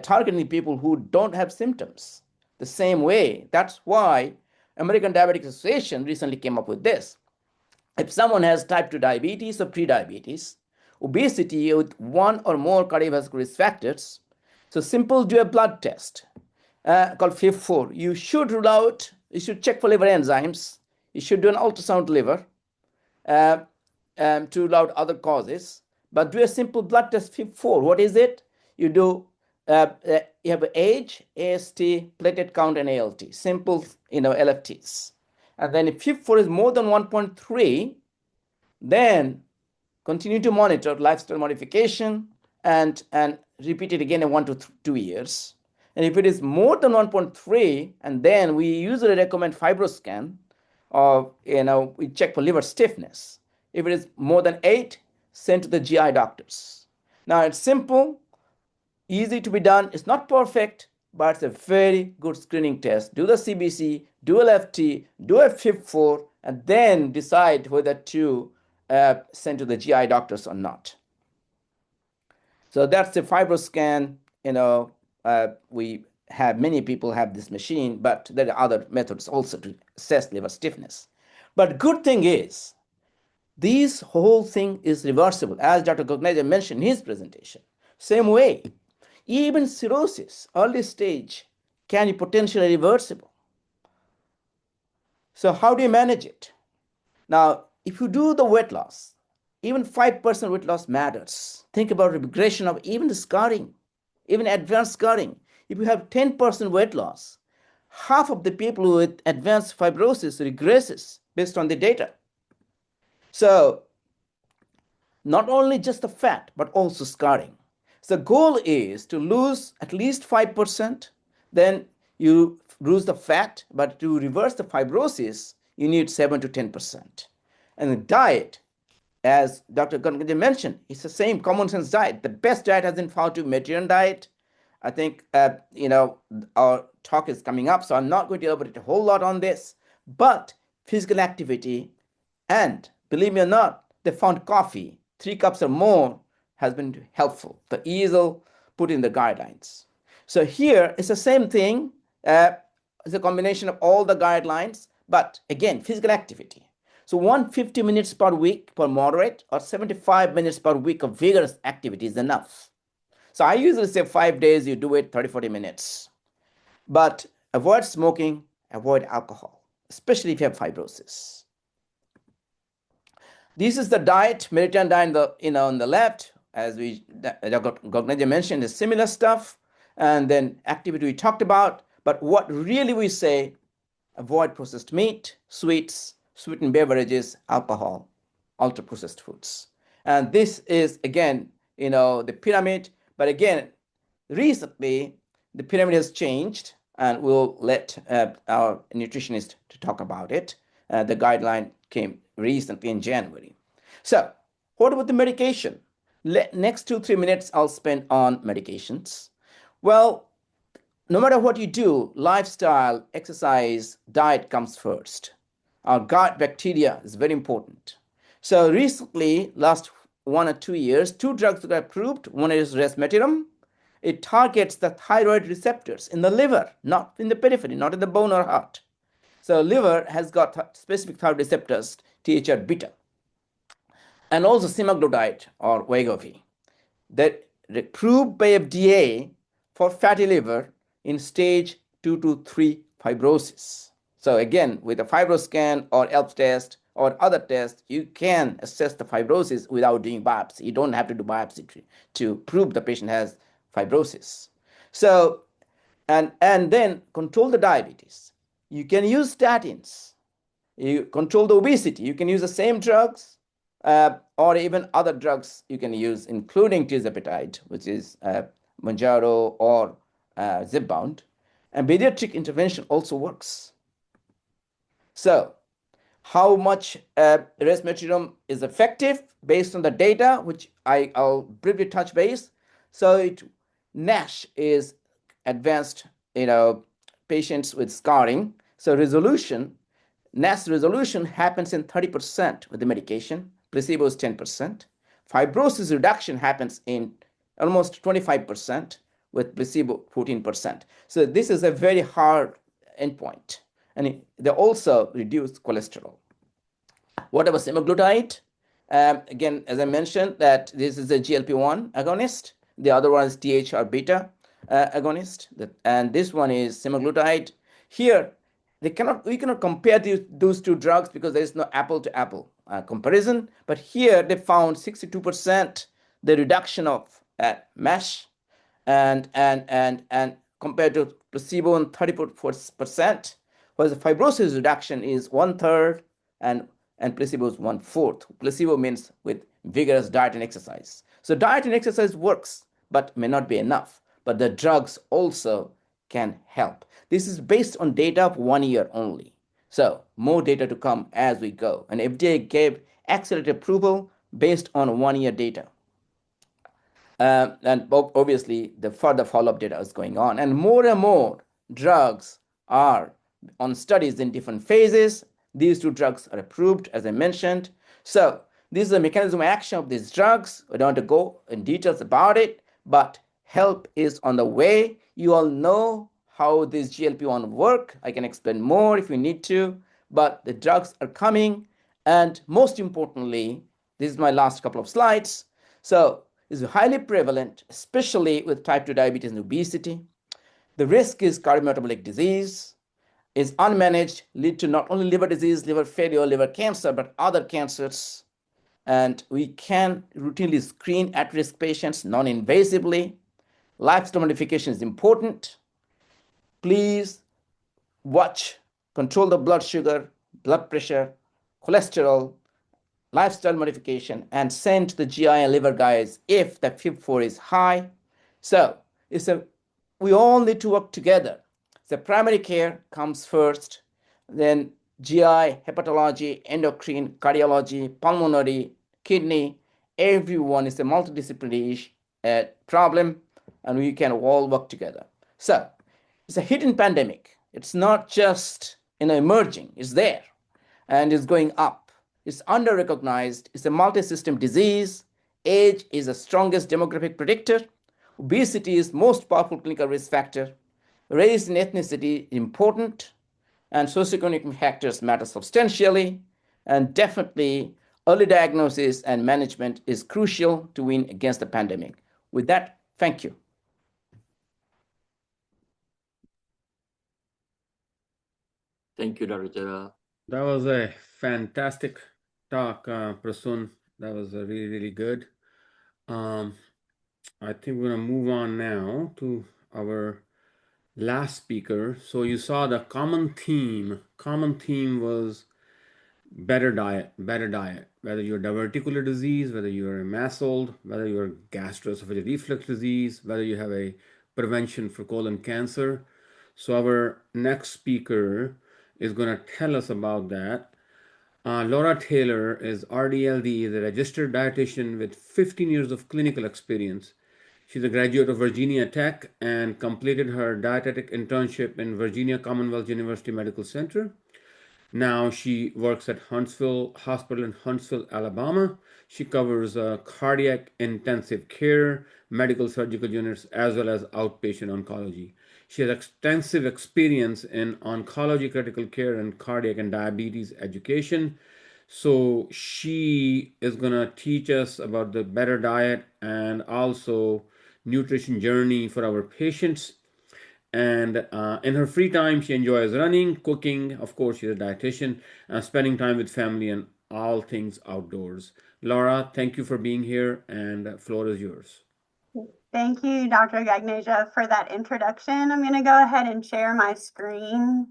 targeting people who don't have symptoms the same way. That's why American Diabetic Association recently came up with this. If someone has type 2 diabetes or prediabetes, obesity with 1 or more cardiovascular risk factors, so simple, do a blood test called FIB4. You should rule out, you should check for liver enzymes. You should do an ultrasound liver to rule out other causes. But do a simple blood test, FIB4. What is it? You do, you have age, AST, platelet count, and ALT. Simple, LFTs. And then if FIB4 is more than 1.3, then continue to monitor lifestyle modification and repeat it again in 1 to 2 years. And if it is more than 1.3, and then we usually recommend fibroscan, or we check for liver stiffness. If it is more than 8, send to the GI doctors. Now it's simple, easy to be done. It's not perfect, but it's a very good screening test. Do the CBC, do LFT, do a FIB4, and then decide whether to send to the GI doctors or not. So that's the fibroscan. We have many people have this machine, but there are other methods also to assess liver stiffness. But good thing is, this whole thing is reversible, as Dr. Gognaja mentioned in his presentation. Same way, even cirrhosis, early stage, can be potentially reversible. So how do you manage it? Now, if you do the weight loss, even 5% weight loss matters. Think about regression of even the scarring, even advanced scarring. If you have 10% weight loss, half of the people with advanced fibrosis regresses based on the data. So not only just the fat, but also scarring. So the goal is to lose at least 5%, then you lose the fat, but to reverse the fibrosis, you need 7 to 10%. And the diet, as Dr. Gangade mentioned, it's the same common sense diet. The best diet has been found to be Mediterranean diet. I think, our talk is coming up, so I'm not going to elaborate a whole lot on this, but physical activity, and believe me or not, they found coffee, 3 cups or more, has been helpful. The EASL put in the guidelines. So here it's the same thing. It's a combination of all the guidelines, but again, physical activity. So 150 minutes per week for moderate, or 75 minutes per week of vigorous activity is enough. So I usually say 5 days, you do it 30, 40 minutes. But avoid smoking, avoid alcohol, especially if you have fibrosis. This is the diet, Mediterranean diet on the left, as Dr. Gognaja mentioned, is similar stuff. And then activity we talked about. But what really we say, avoid processed meat, sweets, sweetened beverages, alcohol, ultra-processed foods. And this is, again, the pyramid. But again, recently, the pyramid has changed, and we'll let our nutritionist to talk about it. The guideline came recently in January. So what about the medication? Next 2-3 minutes I'll spend on medications. Well, no matter what you do, lifestyle, exercise, diet comes first. Our gut bacteria is very important. So recently, last 1 or 2 years, 2 drugs got approved. One is resmetirom. It targets the thyroid receptors in the liver, not in the periphery, not in the bone or heart. So liver has got specific thyroid receptors, THR beta. And also semaglutide or Wegovy, that approved by FDA for fatty liver in stage 2 to 3 fibrosis. So again, with a fibroscan or ELF test or other tests, you can assess the fibrosis without doing biopsy. You don't have to do biopsy to prove the patient has fibrosis. So, and then control the diabetes. You can use statins. You control the obesity. You can use the same drugs or even other drugs you can use, including tirzepatide, which is Mounjaro or Zepbound. And pediatric intervention also works. So how much resmetirom is effective based on the data, which I'll briefly touch base. So NASH is advanced, patients with scarring. So NASH resolution happens in 30% with the medication. Placebo is 10%. Fibrosis reduction happens in almost 25%, with placebo 14%. So this is a very hard endpoint. And they also reduce cholesterol. What about semaglutide? Again, as I mentioned, that this is a GLP-1 agonist. The other one is THR beta agonist. And this one is semaglutide. Here, we cannot compare those 2 drugs because there is no apple-to-apple comparison. But here they found 62% the reduction of MASH, and compared to placebo and 34%, whereas the fibrosis reduction is 1/3 and placebo is 1/4. Placebo means with vigorous diet and exercise. So diet and exercise works, but may not be enough. But the drugs also can help. This is based on data of 1 year only. So more data to come as we go. And FDA gave accelerated approval based on 1 year data. And obviously, the further follow-up data is going on. And more drugs are on studies in different phases. These 2 drugs are approved, as I mentioned. So this is the mechanism of action of these drugs. We don't want to go in details about it, but help is on the way. You all know how these GLP-1 work. I can explain more if you need to, but the drugs are coming. And most importantly, this is my last couple of slides. So is highly prevalent, especially with type 2 diabetes and obesity. The risk is cardiometabolic disease, is unmanaged, lead to not only liver disease, liver failure, liver cancer, but other cancers. And we can routinely screen at-risk patients non-invasively. Lifestyle modification is important. Please watch, control the blood sugar, blood pressure, cholesterol, lifestyle modification, and send to the GI and liver guys if the FIB4 is high. So we all need to work together. The primary care comes first, then GI, hepatology, endocrine, cardiology, pulmonary, kidney. Everyone is a multidisciplinary problem, and we can all work together. So it's a hidden pandemic. It's not just emerging, it's there, and it's going up. It's under-recognized. It's a multi-system disease. Age is the strongest demographic predictor. Obesity is most powerful clinical risk factor. Race and ethnicity important, and socioeconomic factors matter substantially. And definitely, early diagnosis and management is crucial to win against the pandemic. With that, thank you. Thank you, Dr. Chera. That was a fantastic talk, Prasun. That was really, really good. I think we're going to move on now to our last speaker. So you saw the common theme. Common theme was better diet, better diet. Whether you're diverticular disease, whether you're a MASLD, whether you're gastroesophageal reflux disease, whether you have a prevention for colon cancer. So our next speaker is going to tell us about that. Laura Taylor is RDLD, is a registered dietitian with 15 years of clinical experience. She's a graduate of Virginia Tech and completed her dietetic internship in Virginia Commonwealth University Medical Center. Now she works at Huntsville Hospital in Huntsville, Alabama. She covers cardiac intensive care, medical surgical units, as well as outpatient oncology. She has extensive experience in oncology, critical care, and cardiac and diabetes education. So she is going to teach us about the better diet and also nutrition journey for our patients. And in her free time, she enjoys running, cooking. Of course, she's a dietitian, and spending time with family and all things outdoors. Laura, thank you for being here, and the floor is yours. Thank you, Dr. Gagneja, for that introduction. I'm going to go ahead and share my screen.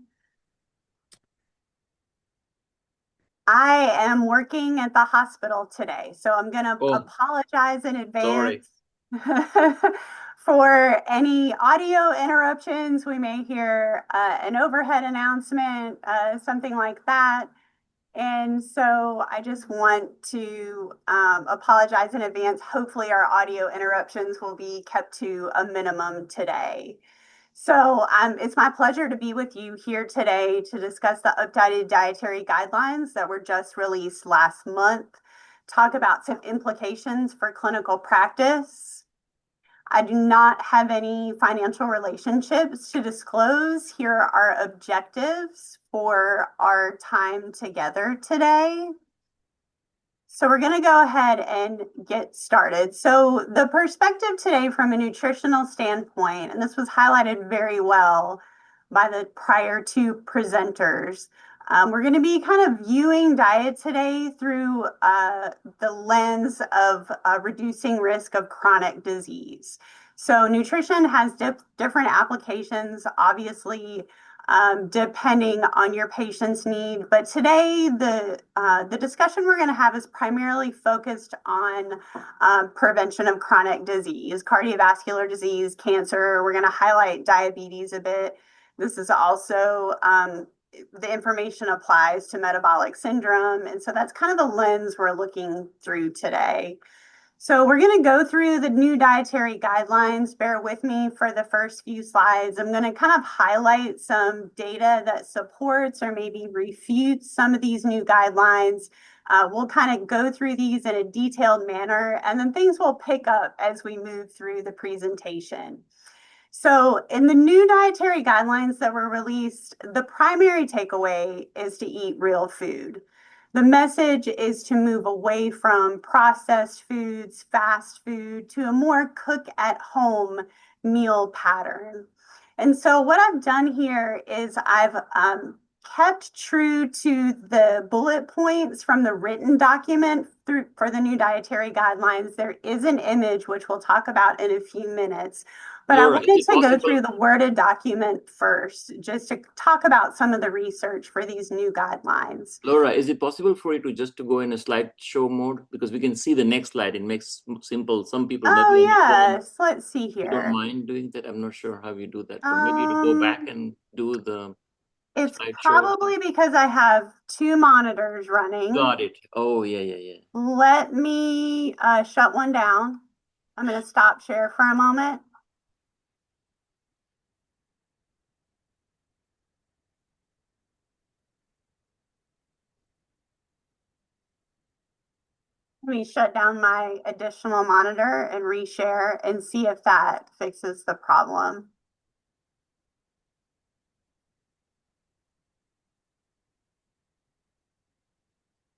I am working at the hospital today, so I'm going to apologize in advance for any audio interruptions. We may hear an overhead announcement, something like that. And so I just want to apologize in advance. Hopefully our audio interruptions will be kept to a minimum today. So it's my pleasure to be with you here today to discuss the updated dietary guidelines that were just released last month, talk about some implications for clinical practice. I do not have any financial relationships to disclose. Here are our objectives for our time together today. So we're going to go ahead and get started. So the perspective today from a nutritional standpoint, and this was highlighted very well by the prior 2 presenters, we're going to be kind of viewing diet today through the lens of reducing risk of chronic disease. So nutrition has different applications. Obviously, depending on your patient's need. But today, the discussion we're going to have is primarily focused on prevention of chronic disease, cardiovascular disease, cancer. We're going to highlight diabetes a bit. This is also the information applies to metabolic syndrome. And so that's kind of the lens we're looking through today. So we're going to go through the new dietary guidelines. Bear with me for the first few slides. I'm going to kind of highlight some data that supports or maybe refutes some of these new guidelines. We'll kind of go through these in a detailed manner, and then things will pick up as we move through the presentation. So in the new dietary guidelines that were released, the primary takeaway is to eat real food. The message is to move away from processed foods, fast food, to a more cook-at-home meal pattern. And so what I've done here is I've kept true to the bullet points from the written document for the new dietary guidelines. There is an image, which we'll talk about in a few minutes. But Laura, I wanted to go through the worded document first, just to talk about some of the research for these new guidelines. Laura, is it possible for you to just to go in a slideshow mode? Because we can see the next slide. It makes simple. Some people Oh, maybe yes. Let's see if you don't here. mind doing that. I'm not sure how you do that, but maybe to go back and do the It's slideshow. probably because I have two monitors running. Got it. Oh, yeah. Let me shut one down. I'm going to stop share for a moment. Let me shut down my additional monitor and reshare and see if that fixes the problem.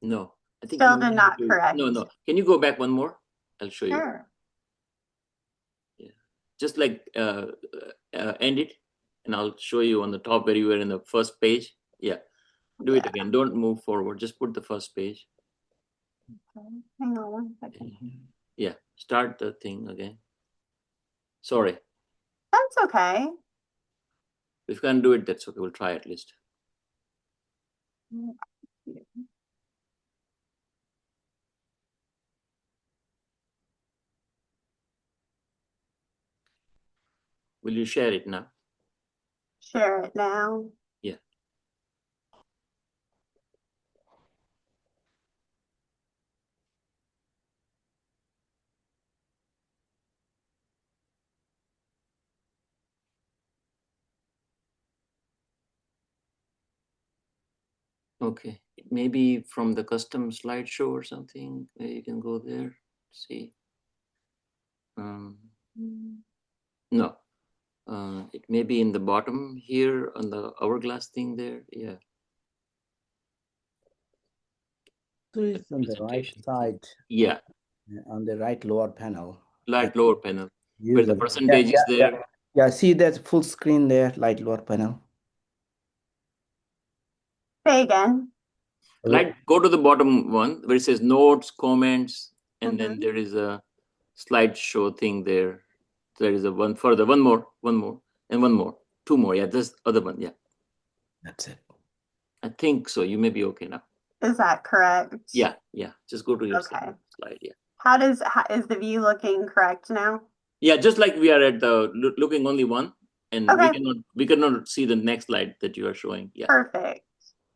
No, I think Still did not correct. No. Can you go back one more? I'll show you. Sure. Yeah, just like end it, and I'll show you on the top where you were in the first page. Yeah, do it again. Don't move forward. Just put the first page. Okay. Hang on one second. Yeah, start the thing again. Sorry. That's okay. If you can't do it, that's okay. We'll try at least. Will you share it now? Share it now. Yeah. Okay, maybe from the custom slideshow or something. You can go there. See. No. It may be in the bottom here on the hourglass thing there. Yeah. So it's on the right side. Yeah. On the right lower panel. Light lower panel. Where the percentage is there. Yeah, see that full screen there, light lower panel. Say again. Like go to the bottom one where it says notes, comments, and then there is a slideshow thing there. There is a one further, one more, and one more. Two more. Yeah, this other one. Yeah. That's it. I think so. You may be okay now. Is that correct? Yeah. Just go to your slide. Yeah. How is the view looking correct now? Yeah, just like we are at the looking only one, and we cannot see the next slide that you are showing. Yeah. Perfect.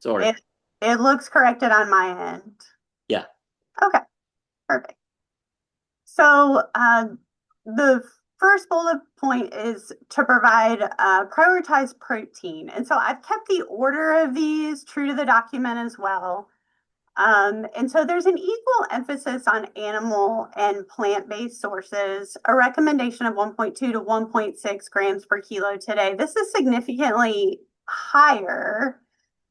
Sorry. It looks corrected on my end. Yeah. Okay. Perfect. So the first bullet point is to provide prioritized protein. And so I've kept the order of these true to the document as well. And so there's an equal emphasis on animal and plant-based sources, a recommendation of 1.2 to 1.6 grams per kilo today. This is significantly higher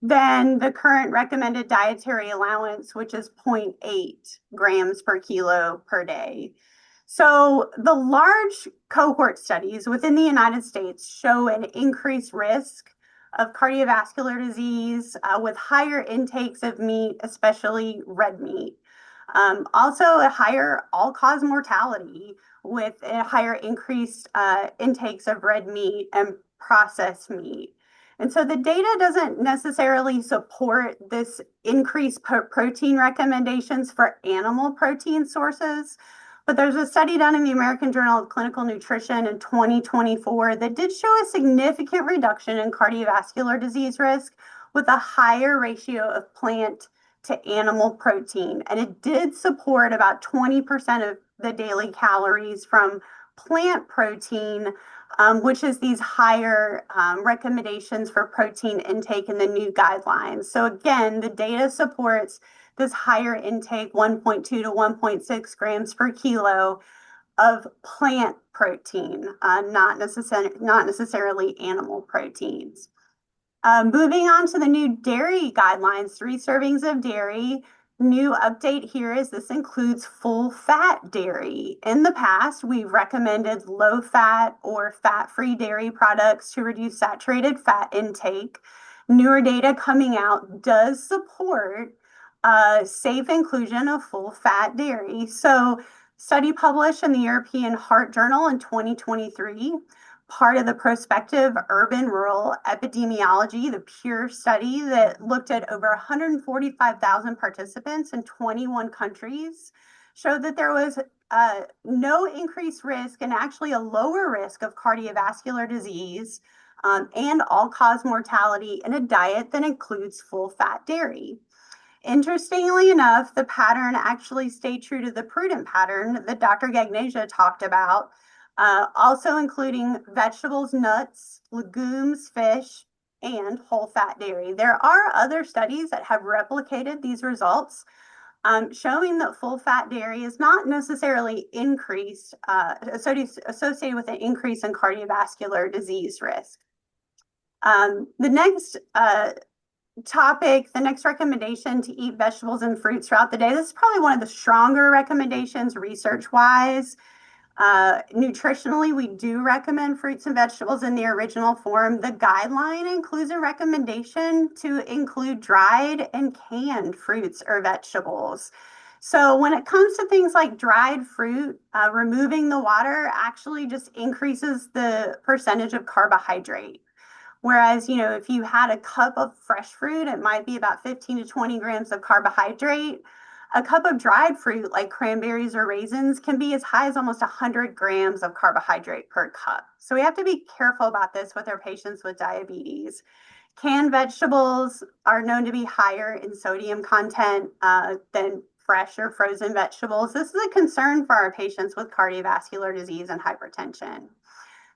than the current recommended dietary allowance, which is 0.8 grams per kilo per day. So the large cohort studies within the United States show an increased risk of cardiovascular disease with higher intakes of meat, especially red meat. Also a higher all-cause mortality with a higher increased intakes of red meat and processed meat. And so the data doesn't necessarily support this increased protein recommendations for animal protein sources. But there's a study done in the American Journal of Clinical Nutrition in 2024 that did show a significant reduction in cardiovascular disease risk with a higher ratio of plant to animal protein. And it did support about 20% of the daily calories from plant protein, which is these higher recommendations for protein intake in the new guidelines. So again, the data supports this higher intake, 1.2 to 1.6 grams per kilo of plant protein, not necessarily animal proteins. Moving on to the new dairy guidelines, 3 servings of dairy. New update here is this includes full fat dairy. In the past, we've recommended low fat or fat-free dairy products to reduce saturated fat intake. Newer data coming out does support safe inclusion of full fat dairy. So, study published in the European Heart Journal in 2023, part of the prospective urban-rural epidemiology, the PURE study that looked at over 145,000 participants in 21 countries, showed that there was no increased risk and actually a lower risk of cardiovascular disease and all-cause mortality in a diet that includes full-fat dairy. Interestingly enough, the pattern actually stayed true to the prudent pattern that Dr. Gagnesia talked about, also including vegetables, nuts, legumes, fish, and whole fat dairy. There are other studies that have replicated these results, showing that full fat dairy is not necessarily associated with an increase in cardiovascular disease risk. The next topic, the next recommendation to eat vegetables and fruits throughout the day. This is probably one of the stronger recommendations research-wise. Nutritionally, we do recommend fruits and vegetables in the original form. The guideline includes a recommendation to include dried and canned fruits or vegetables. So when it comes to things like dried fruit, removing the water actually just increases the percentage of carbohydrate. Whereas, if you had a cup of fresh fruit, it might be about 15 to 20 grams of carbohydrate. A cup of dried fruit, like cranberries or raisins, can be as high as almost 100 grams of carbohydrate per cup. So we have to be careful about this with our patients with diabetes. Canned vegetables are known to be higher in sodium content than fresh or frozen vegetables. This is a concern for our patients with cardiovascular disease and hypertension.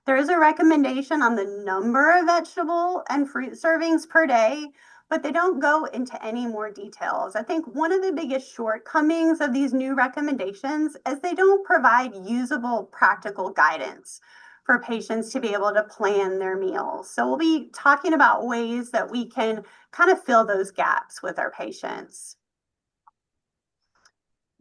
There is a recommendation on the number of vegetable and fruit servings per day, but they don't go into any more details. I think one of the biggest shortcomings of these new recommendations is they don't provide usable, practical guidance for patients to be able to plan their meals. So we'll be talking about ways that we can kind of fill those gaps with our patients.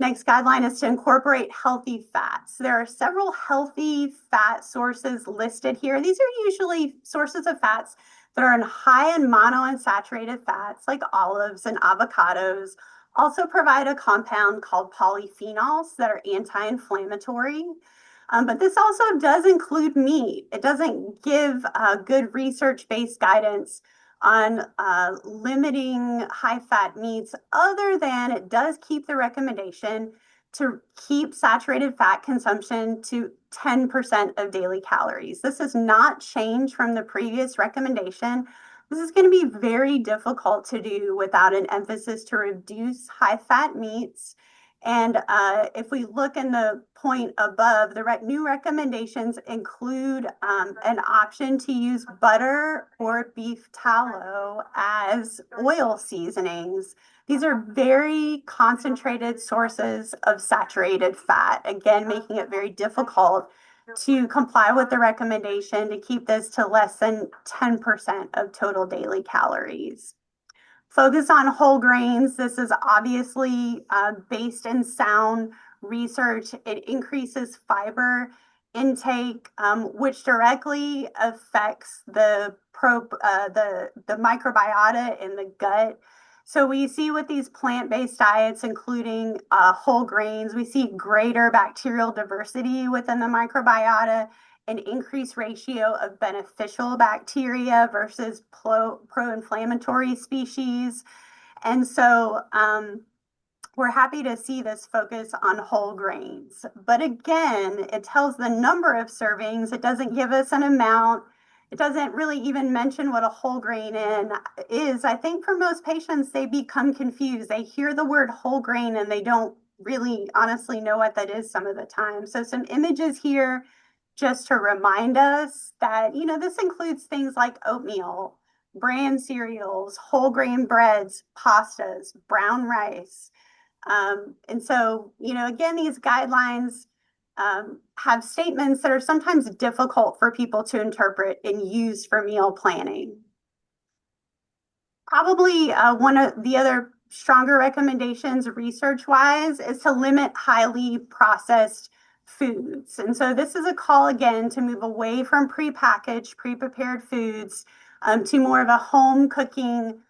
Next guideline is to incorporate healthy fats. There are several healthy fat sources listed here. These are usually sources of fats that are high in monounsaturated fats like olives and avocados. Also provide a compound called polyphenols that are anti-inflammatory. But this also does include meat. It doesn't give good research-based guidance on limiting high-fat meats, other than it does keep the recommendation to keep saturated fat consumption to 10% of daily calories. This has not changed from the previous recommendation. This is going to be very difficult to do without an emphasis to reduce high-fat meats. And if we look in the point above, the new recommendations include an option to use butter or beef tallow as oil seasonings. These are very concentrated sources of saturated fat, again, making it very difficult to comply with the recommendation to keep this to less than 10% of total daily calories. Focus on whole grains. This is obviously based in sound research. It increases fiber intake, which directly affects the microbiota in the gut. So we see with these plant-based diets, including whole grains, we see greater bacterial diversity within the microbiota an increased ratio of beneficial bacteria versus pro-inflammatory species. And so we're happy to see this focus on whole grains. But again, it tells the number of servings. It doesn't give us an amount. It doesn't really even mention what a whole grain is. I think for most patients, they become confused. They hear the word whole grain and they don't really honestly know what that is some of the time. So some images here just to remind us that, you know, this includes things like oatmeal, bran cereals, whole grain breads, pastas, brown rice. And so, you know, again, these guidelines have statements that are sometimes difficult for people to interpret and use for meal planning. Probably one of the other stronger recommendations research-wise is to limit highly processed foods. And so this is a call again to move away from prepackaged, pre-prepared foods to more of a home cooking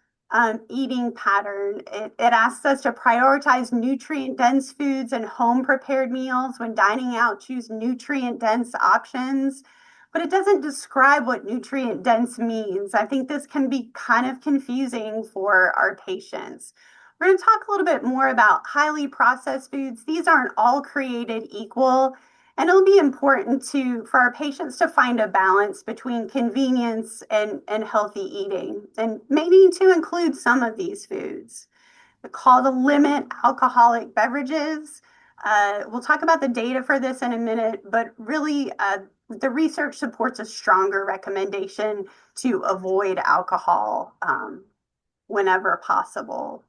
eating pattern. It asks us to prioritize nutrient-dense foods and home-prepared meals. When dining out, choose nutrient-dense options. But it doesn't describe what nutrient dense means. I think this can be kind of confusing for our patients. We're going to talk a little bit more about highly processed foods. These aren't all created equal, and it'll be important for our patients to find a balance between convenience and healthy eating, and maybe to include some of these foods. The call to limit alcoholic beverages. We'll talk about the data for this in a minute, but really the research supports a stronger recommendation to avoid alcohol whenever possible.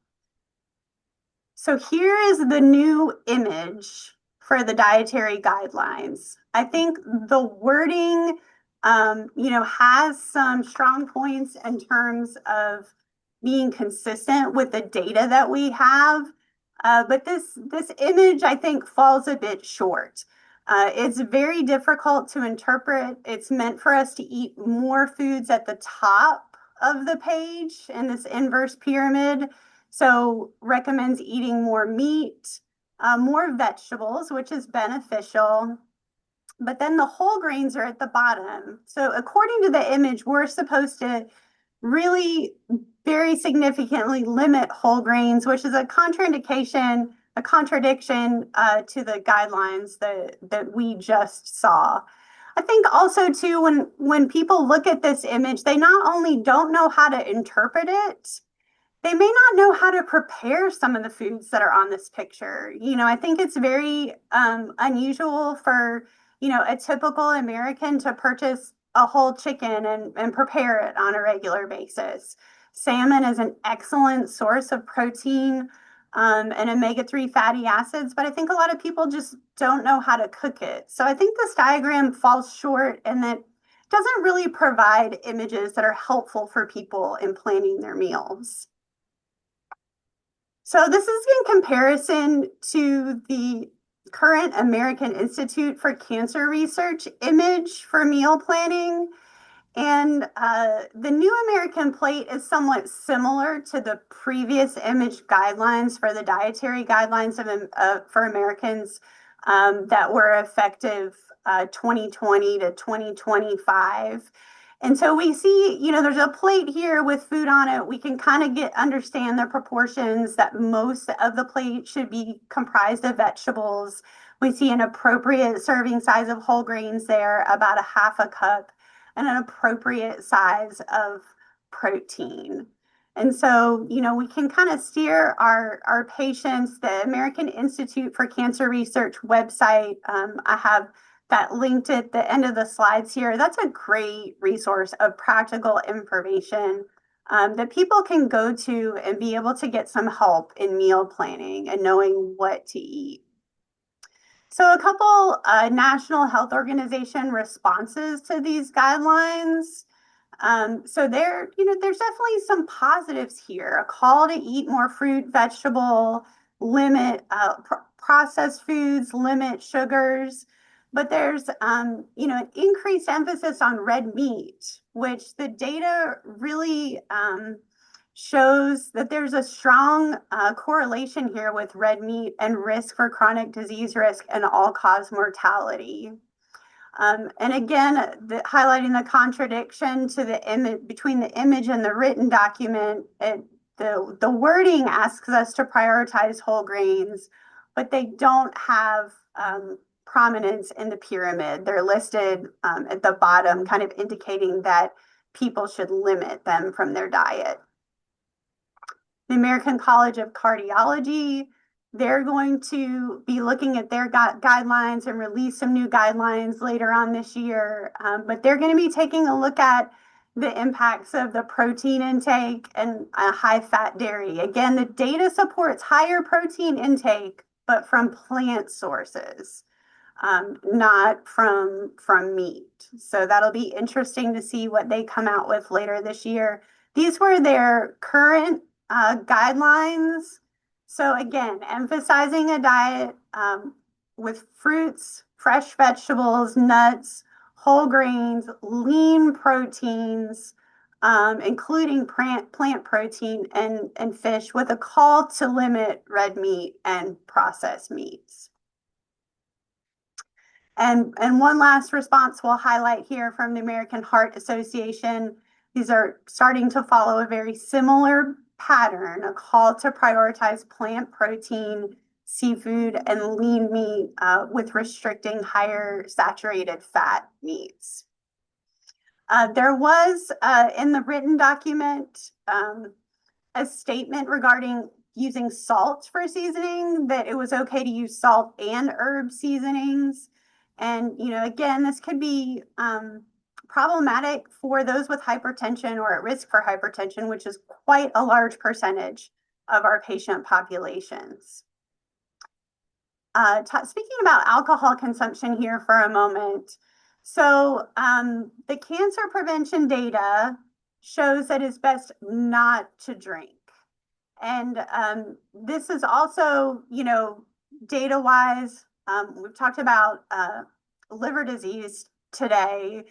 So here is the new image for the dietary guidelines. I think the wording, you know, has some strong points in terms of being consistent with the data that we have. But this image, I think, falls a bit short. It's very difficult to interpret. It's meant for us to eat more foods at the top of the page in this inverse pyramid. So recommends eating more meat, more vegetables, which is beneficial. But then the whole grains are at the bottom. So according to the image, we're supposed to really very significantly limit whole grains, which is a contradiction to the guidelines that we just saw. I think also too, when people look at this image, they not only don't know how to interpret it, they may not know how to prepare some of the foods that are on this picture. You know, I think it's very unusual for, you know, a typical American to purchase a whole chicken and prepare it on a regular basis. Salmon is an excellent source of protein and omega-3 fatty acids, but I think a lot of people just don't know how to cook it. So I think this diagram falls short and that doesn't really provide images that are helpful for people in planning their meals. So this is in comparison to the current American Institute for Cancer Research image for meal planning. And the New American Plate is somewhat similar to the previous image guidelines for the dietary guidelines for Americans that were effective 2020 to 2025. And so we see, you know, there's a plate here with food on it. We can kind of understand the proportions that most of the plate should be comprised of vegetables. We see an appropriate serving size of whole grains there, about a half a cup, and an appropriate size of protein. And so, you know, we can kind of steer our patients. The American Institute for Cancer Research website, I have that linked at the end of the slides here. That's a great resource of practical information that people can go to and be able to get some help in meal planning and knowing what to eat. So a couple National Health Organization responses to these guidelines. So there's definitely some positives here. A call to eat more fruit, vegetable, limit processed foods, limit sugars. But there's, an increased emphasis on red meat, which the data really shows that there's a strong correlation here with red meat and risk for chronic disease risk and all-cause mortality. And again, highlighting the contradiction to the image between the image and the written document. The wording asks us to prioritize whole grains, but they don't have prominence in the pyramid. They're listed at the bottom, kind of indicating that people should limit them from their diet. The American College of Cardiology, they're going to be looking at their guidelines and release some new guidelines later on this year. But they're going to be taking a look at the impacts of the protein intake and high-fat dairy. Again, the data supports higher protein intake, but from plant sources, not from meat. So that'll be interesting to see what they come out with later this year. These were their current guidelines. So again, emphasizing a diet with fruits, fresh vegetables, nuts, whole grains, lean proteins, including plant protein and fish, with a call to limit red meat and processed meats. And one last response we'll highlight here from the American Heart Association. These are starting to follow a very similar pattern, a call to prioritize plant protein, seafood, and lean meat with restricting higher saturated fat meats. There was in the written document a statement regarding using salt for seasoning, that it was okay to use salt and herb seasonings. And, again, this could be problematic for those with hypertension or at risk for hypertension, which is quite a large percentage of our patient populations. Speaking about alcohol consumption here for a moment. So the cancer prevention data shows that it's best not to drink. And this is also, data-wise, we've talked about liver disease today.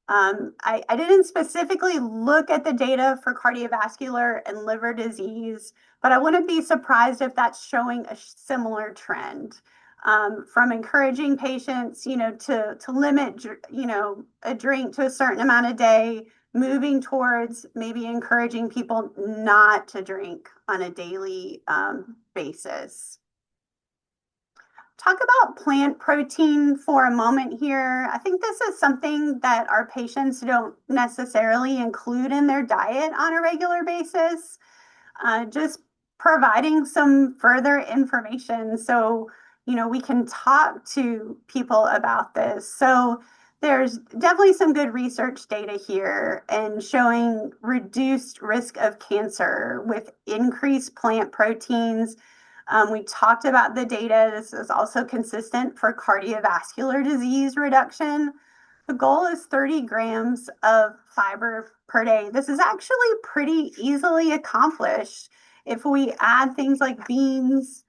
I didn't specifically look at the data for cardiovascular and liver disease, but I wouldn't be surprised if that's showing a similar trend. From encouraging patients, to limit, a drink to a certain amount a day, moving towards maybe encouraging people not to drink on a daily basis. Talk about plant protein for a moment here. I think this is something that our patients don't necessarily include in their diet on a regular basis. Just providing some further information so, we can talk to people about this. So there's definitely some good research data here and showing reduced risk of cancer with increased plant proteins. We talked about the data. This is also consistent for cardiovascular disease reduction. The goal is 30 grams of fiber per day. This is actually pretty easily accomplished if we add things like beans,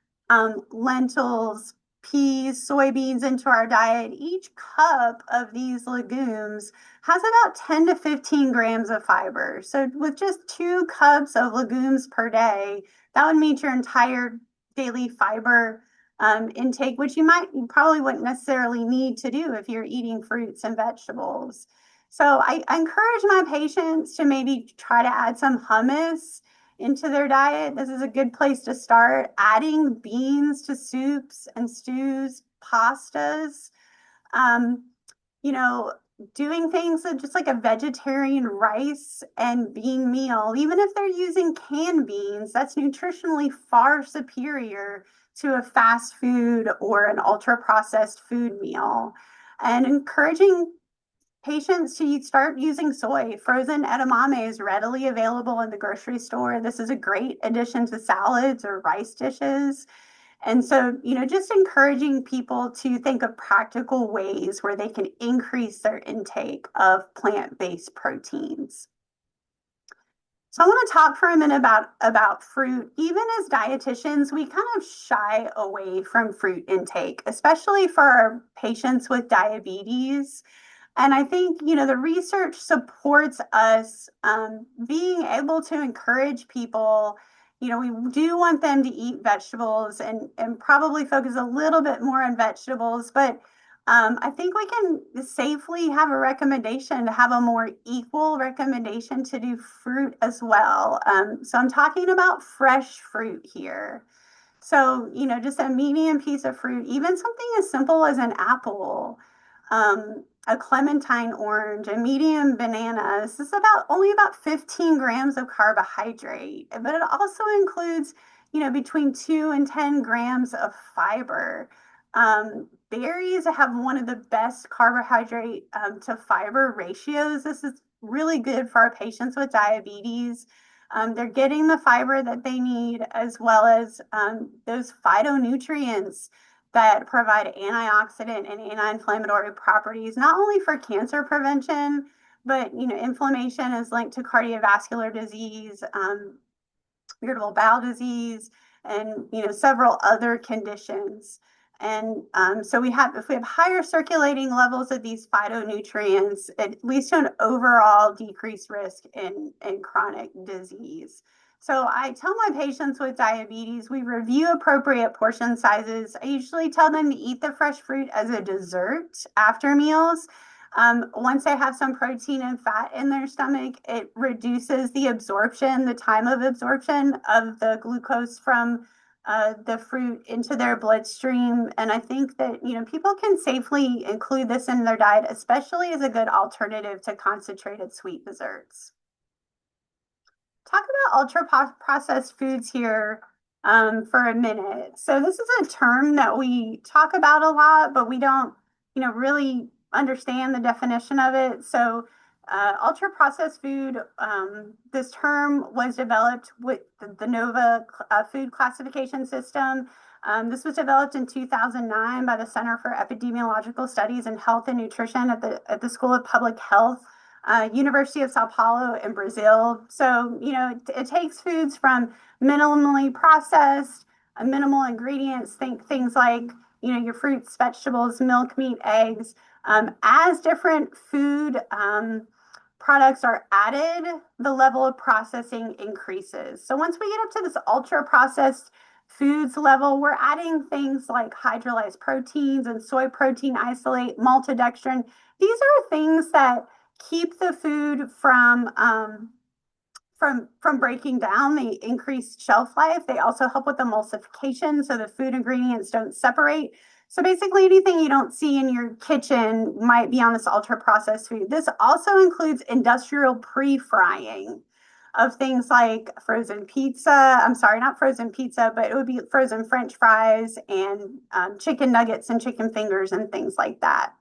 lentils, peas, soybeans into our diet. Each cup of these legumes has about 10 to 15 grams of fiber. So with just 2 cups of legumes per day, that would meet your entire daily fiber intake, which you probably wouldn't necessarily need to do if you're eating fruits and vegetables. So I encourage my patients to maybe try to add some hummus into their diet. This is a good place to start. Adding beans to soups and stews, pastas, doing things just like a vegetarian rice and bean meal. Even if they're using canned beans, that's nutritionally far superior to a fast food or an ultra processed food meal. And encouraging patients to start using soy. Frozen edamame is readily available in the grocery store. This is a great addition to salads or rice dishes. And so, just encouraging people to think of practical ways where they can increase their intake of plant-based proteins. So I want to talk for a minute about fruit. Even as dietitians, we kind of shy away from fruit intake, especially for our patients with diabetes. And I think, the research supports us being able to encourage people. We do want them to eat vegetables and probably focus a little bit more on vegetables, but I think we can safely have a recommendation to have a more equal recommendation to do fruit as well. So I'm talking about fresh fruit here. So, just a medium piece of fruit, even something as simple as an apple, a clementine orange, a medium banana. This is only about 15 grams of carbohydrate, but it also includes, between 2 and 10 grams of fiber. Berries have one of the best carbohydrate to fiber ratios. This is really good for our patients with diabetes. They're getting the fiber that they need, as well as those phytonutrients that provide antioxidant and anti-inflammatory properties, not only for cancer prevention, but inflammation is linked to cardiovascular disease, irritable bowel disease, and several other conditions. And so if we have higher circulating levels of these phytonutrients, it leads to an overall decreased risk in chronic disease. So I tell my patients with diabetes, we review appropriate portion sizes. I usually tell them to eat the fresh fruit as a dessert after meals. Once they have some protein and fat in their stomach, it reduces the time of absorption of the glucose from the fruit into their bloodstream. And I think that, people can safely include this in their diet, especially as a good alternative to concentrated sweet desserts. Talk about ultra-processed foods here for a minute. So this is a term that we talk about a lot, but we don't, really understand the definition of it. So ultra-processed food, this term was developed with the NOVA food classification system. This was developed in 2009 by the Center for Epidemiological Studies in Health and Nutrition at the School of Public Health, University of Sao Paulo in Brazil. So, it takes foods from minimally processed, minimal ingredients, think things like, your fruits, vegetables, milk, meat, eggs. As different food products are added, the level of processing increases. So once we get up to this ultra processed foods level, we're adding things like hydrolyzed proteins and soy protein isolate, maltodextrin. These are things that keep the food from breaking down. They increase shelf life. They also help with emulsification, so the food ingredients don't separate. So basically anything you don't see in your kitchen might be on this ultra-processed food. This also includes industrial pre-frying of things like frozen pizza. I'm sorry, not frozen pizza, but it would be frozen French fries and chicken nuggets and chicken fingers and things like that.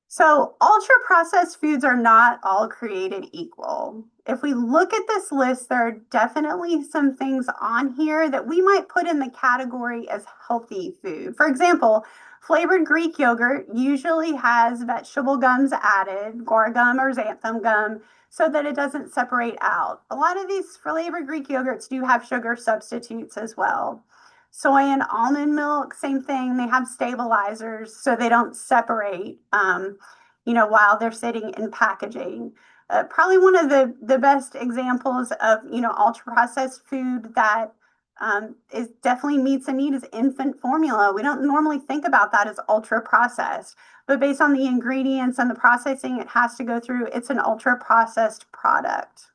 So ultra-processed foods are not all created equal. If we look at this list, there are definitely some things on here that we might put in the category as healthy food. For example, flavored Greek yogurt usually has vegetable gums added, guar gum or xanthan gum, so that it doesn't separate out. A lot of these flavored Greek yogurts do have sugar substitutes as well. Soy and almond milk, same thing. They have stabilizers so they don't separate, while they're sitting in packaging. Probably one of the best examples of, ultra-processed food that is definitely meets a need is infant formula. We don't normally think about that as ultra-processed, but based on the ingredients and the processing it has to go through, it's an ultra-processed product.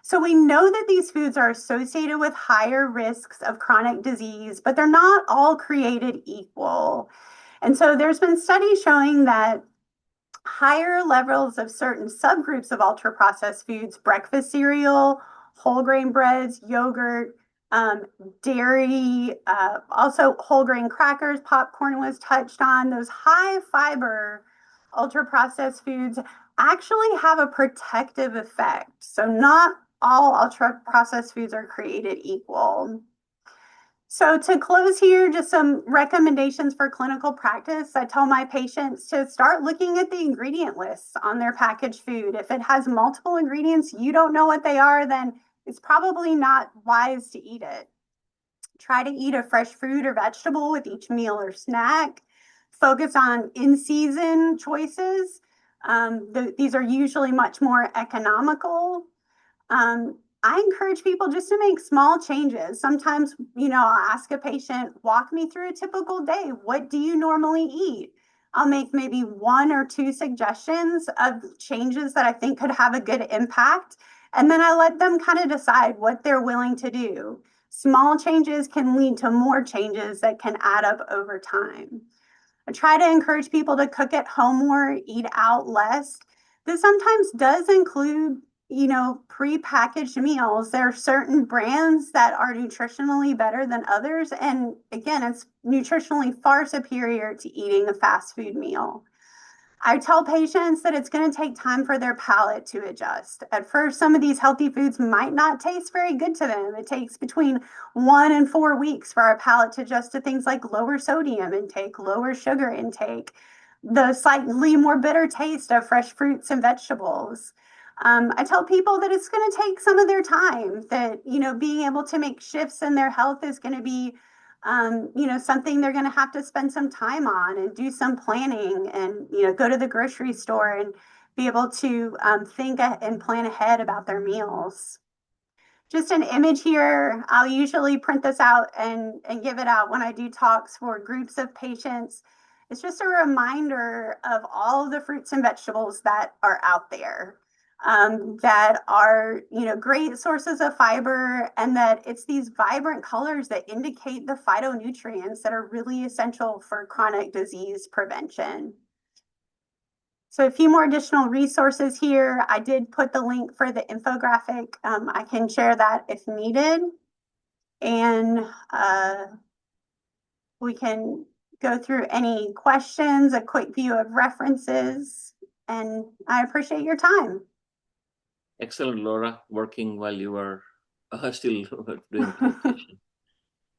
So we know that these foods are associated with higher risks of chronic disease, but they're not all created equal. And so there's been studies showing that higher levels of certain subgroups of ultra-processed foods, breakfast cereal, whole grain breads, yogurt, dairy, also whole grain crackers, popcorn was touched on, those high fiber ultra-processed foods actually have a protective effect. So not all ultra-processed foods are created equal. So to close here, just some recommendations for clinical practice. I tell my patients to start looking at the ingredient lists on their packaged food. If it has multiple ingredients, you don't know what they are, then it's probably not wise to eat it. Try to eat a fresh fruit or vegetable with each meal or snack. Focus on in-season choices. These are usually much more economical. I encourage people just to make small changes. Sometimes, I'll ask a patient, walk me through a typical day. What do you normally eat? I'll make maybe 1 or 2 suggestions of changes that I think could have a good impact. And then I let them kind of decide what they're willing to do. Small changes can lead to more changes that can add up over time. I try to encourage people to cook at home more, eat out less. This sometimes does include, pre-packaged meals. There are certain brands that are nutritionally better than others. And again, it's nutritionally far superior to eating a fast food meal. I tell patients that it's going to take time for their palate to adjust. At first, some of these healthy foods might not taste very good to them. It takes between 1 and 4 weeks for our palate to adjust to things like lower sodium intake, lower sugar intake, the slightly more bitter taste of fresh fruits and vegetables. I tell people that it's going to take some of their time, that, being able to make shifts in their health is going to be something they're going to have to spend some time on and do some planning and, go to the grocery store and be able to think and plan ahead about their meals. Just an image here. I'll usually print this out and give it out when I do talks for groups of patients. It's just a reminder of all of the fruits and vegetables that are out there. That are, great sources of fiber, and that it's these vibrant colors that indicate the phytonutrients that are really essential for chronic disease prevention. So a few more additional resources here. I did put the link for the infographic. I can share that if needed. And we can go through any questions, a quick view of references, and I appreciate your time. Excellent, Laura, working while you were still doing presentation.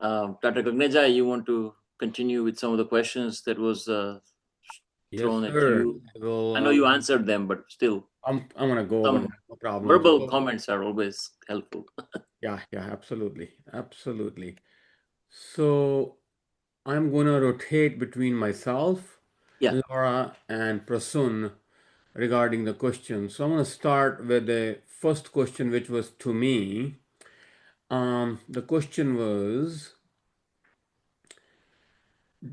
Dr. Gagneja, you want to continue with some of the questions that was thrown at you? I know you answered them, but still. I'm gonna go over that, no problem. Verbal comments are always helpful. Yeah, absolutely. So I'm gonna rotate between myself, Laura, and Prasun regarding the question. So I'm gonna start with the first question, which was to me. The question was,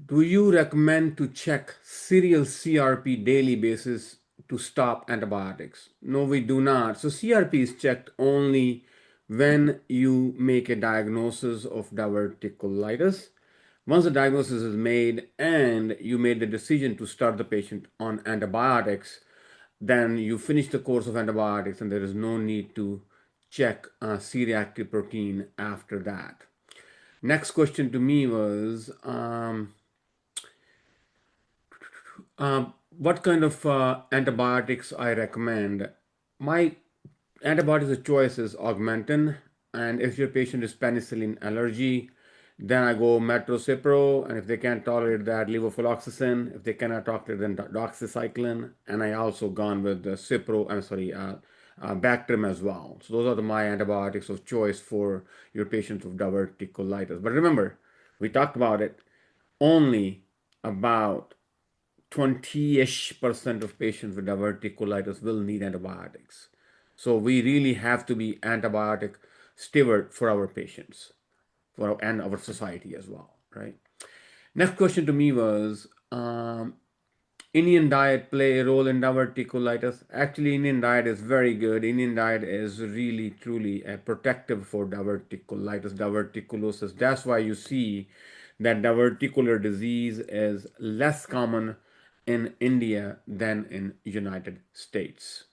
do you recommend to check serial CRP daily basis to stop antibiotics? No, we do not. So CRP is checked only when you make a diagnosis of diverticulitis. Once the diagnosis is made and you made the decision to start the patient on antibiotics, then you finish the course of antibiotics and there is no need to check C-reactive protein after that. Next question to me was, what kind of antibiotics I recommend? My antibiotics of choice is Augmentin, and if your patient is penicillin allergy, then I go Metrocipro, and if they can't tolerate that, levofloxacin. If they cannot tolerate, then doxycycline, and I also gone with the Bactrim as well. So those are my antibiotics of choice for your patients with diverticulitis. But remember, we talked about it, only about 20-ish% of patients with diverticulitis will need antibiotics. So we really have to be antibiotic steward for our patients and our society as well, right? Next question to me was, Indian diet play a role in diverticulitis? Actually, Indian diet is very good. Indian diet is really, truly protective for diverticulitis, diverticulosis. That's why you see that diverticular disease is less common in India than in United States.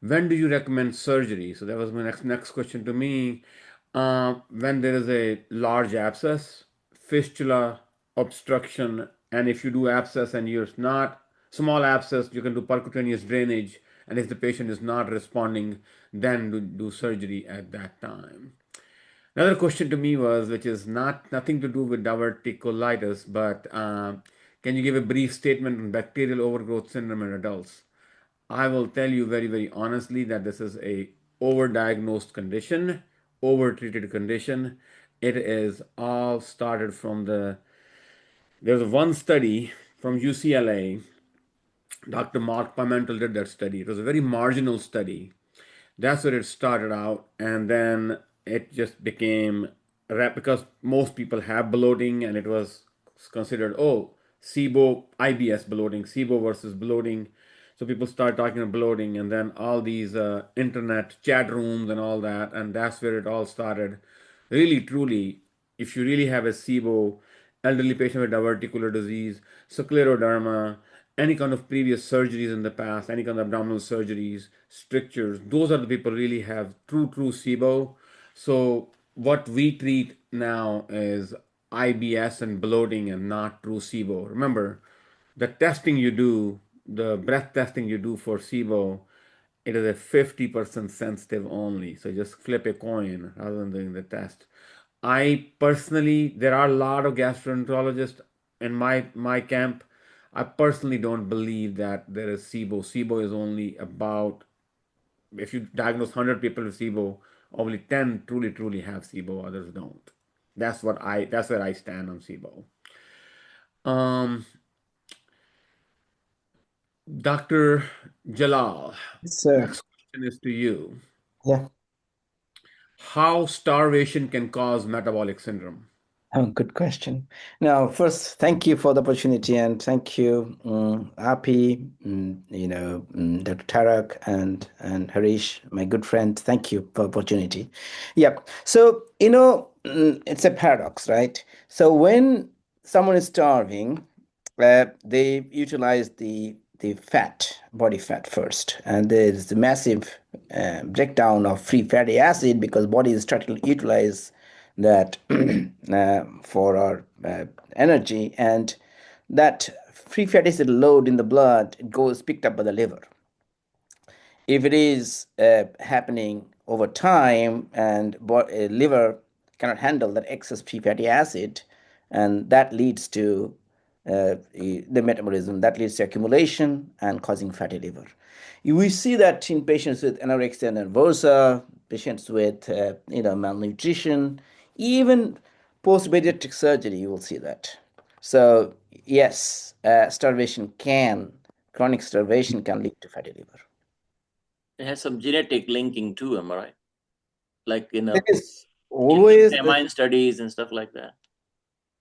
When do you recommend surgery? So that was my next question to me. When there is a large abscess, fistula, obstruction, and if you do abscess and you're not small abscess, you can do percutaneous drainage. And if the patient is not responding, then do surgery at that time. Another question to me was, which is nothing to do with diverticulitis, but can you give a brief statement on bacterial overgrowth syndrome in adults? I will tell you very, very honestly that this is a overdiagnosed condition, overtreated condition. It is all started from there's one study from UCLA. Dr. Mark Pimentel did that study. It was a very marginal study. That's where it started out, and then it just became because most people have bloating, and it was considered, oh, SIBO, IBS bloating, SIBO versus bloating. So people start talking about bloating, and then all these internet chat rooms and all that, and that's where it all started. Really, truly, if you really have a SIBO, elderly patient with diverticular disease, scleroderma, any kind of previous surgeries in the past, any kind of abdominal surgeries, strictures, those are the people really have true SIBO. So what we treat now is IBS and bloating and not true SIBO. Remember, the testing you do, the breath testing you do for SIBO, it is a 50% sensitive only. So just flip a coin rather than doing the test. I personally, there are a lot of gastroenterologists in my camp. I personally don't believe that there is SIBO. SIBO is only about, if you diagnose 100 people with SIBO, only 10 truly have SIBO, others don't. That's where I stand on SIBO. Um, Dr. Jalal, Yes, sir. next question is to you. Yeah. How starvation can cause metabolic syndrome? Oh, good question. Now, first, thank you for the opportunity, and thank you, Api, Dr. Tarak, and Harish, my good friend. Thank you for opportunity. Yep. So it's a paradox, right? So when someone is starving, they utilize the body fat first, and there is the massive breakdown of free fatty acid because body is starting to utilize that for our energy, and that free fatty acid load in the blood, it goes picked up by the liver. If it is happening over time and liver cannot handle that excess free fatty acid, and that leads to the metabolism, that leads to accumulation and causing fatty liver. We see that in patients with anorexia nervosa, patients with malnutrition, even post-bariatric surgery, you will see that. So yes, chronic starvation can lead to fatty liver. It has some genetic linking too, am I right? Like in There is always famine studies and stuff like that.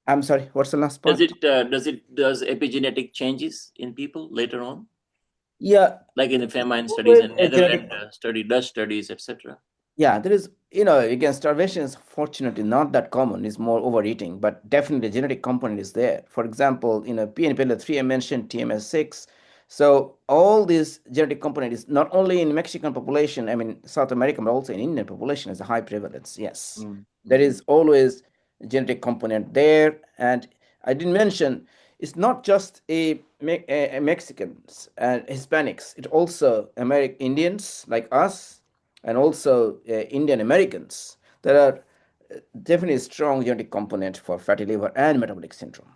I'm sorry, what's the last part? Does epigenetic changes in people later on? Yeah, like in the famine studies and genetic. Netherlands Dutch studies, etc. Yeah, there is, again, starvation is fortunately not that common. It's more overeating, but definitely the genetic component is there. For example, PNPLA3, I mentioned TMS6. So all this genetic component is not only in Mexican population, I mean, South American, but also in Indian population is a high prevalence. Yes, there is always a genetic component there. And I didn't mention, it's not just a Mexicans and Hispanics. It also Indians like us, and also Indian Americans. There are definitely a strong genetic component for fatty liver and metabolic syndrome.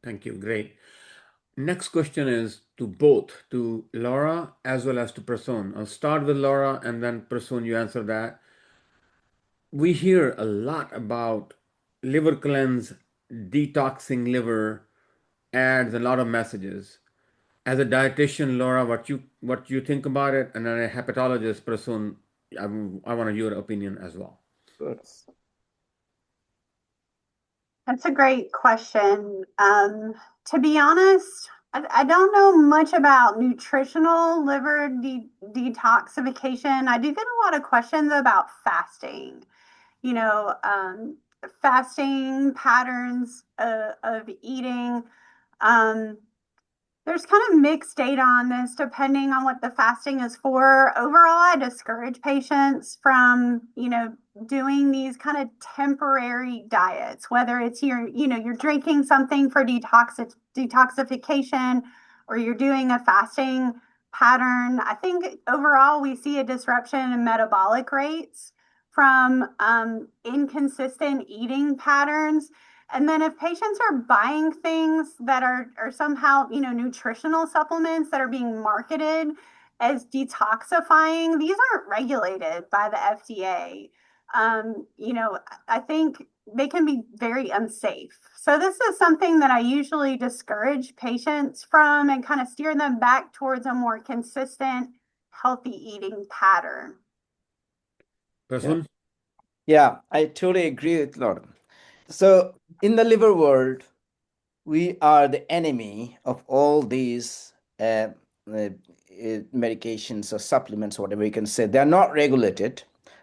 Thank you. Great. Next question is to both, to Laura as well as to Prasoon. I'll start with Laura and then Prasoon, you answer that. We hear a lot about liver cleanse, detoxing liver, ads, a lot of messages. As a dietitian, Laura, what you think about it, and then a hepatologist, Prasoon, I want your opinion as well. That's a great question. To be honest, I don't know much about nutritional liver detoxification. I do get a lot of questions about fasting, fasting patterns of eating. There's kind of mixed data on this depending on what the fasting is for. Overall, I discourage patients from, doing these kind of temporary diets, whether it's you're drinking something for detoxification or you're doing a fasting pattern. I think overall we see a disruption in metabolic rates from inconsistent eating patterns. And then if patients are buying things that are somehow, nutritional supplements that are being marketed as detoxifying, these aren't regulated by the FDA. I think they can be very unsafe. So this is something that I usually discourage patients from and kind of steer them back towards a more consistent, healthy eating pattern. Prasun? Yeah, I totally agree with Laura. So in the liver world, we are the enemy of all these medications or supplements, whatever you can say. They're not regulated.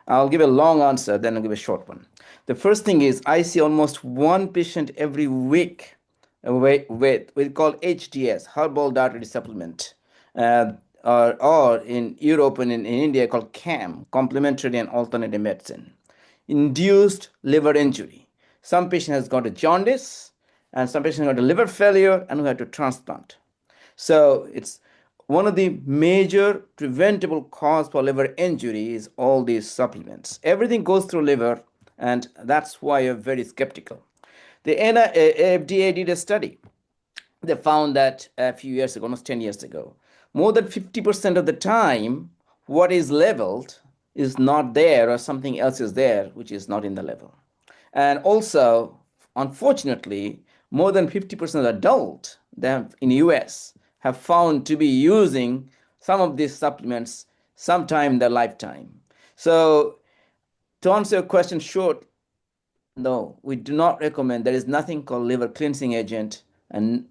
I'll give a long answer, then I'll give a short one. The first thing is I see almost one patient every week with we call HDS, herbal dietary supplement, or in Europe and in India called CAM, complementary and alternative medicine, induced liver injury. Some patient has got a jaundice, and some patient got a liver failure and who had to transplant. So it's one of the major preventable cause for liver injury is all these supplements. Everything goes through liver, and that's why you're very skeptical. The FDA did a study. They found that a few years ago, almost 10 years ago, more than 50% of the time, what is leveled is not there, or something else is there, which is not in the level. And also, unfortunately, more than 50% of adults in the US have found to be using some of these supplements sometime in their lifetime. So to answer your question short, no, we do not recommend. There is nothing called liver cleansing agent, and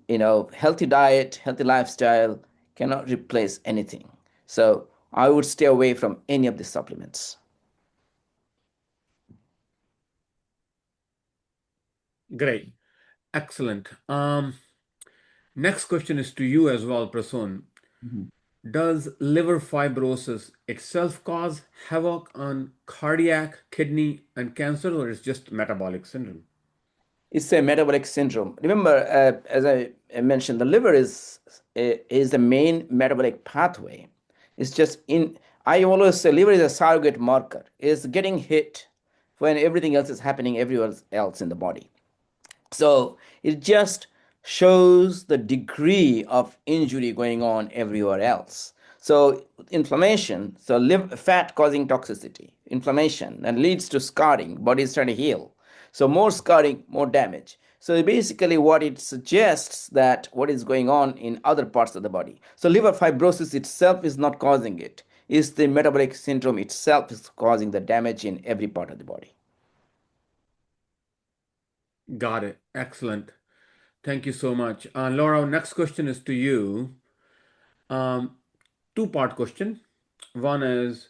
healthy diet, healthy lifestyle cannot replace anything. So I would stay away from any of the supplements. Great. Excellent. Next question is to you as well, Prasun. Does liver fibrosis itself cause havoc on cardiac, kidney, and cancer, or is just metabolic syndrome? It's a metabolic syndrome. Remember, as I mentioned, the liver is the main metabolic pathway. It's just I always say liver is a surrogate marker. It's getting hit when everything else is happening everywhere else in the body. So it just shows the degree of injury going on everywhere else. So inflammation, so fat causing toxicity, inflammation, and leads to scarring, body is trying to heal. So more scarring, more damage. So basically what it suggests that what is going on in other parts of the body. So liver fibrosis itself is not causing it. It's the metabolic syndrome itself is causing the damage in every part of the body. Got it. Excellent. Thank you so much. Laura, next question is to you. Two-part question. One is,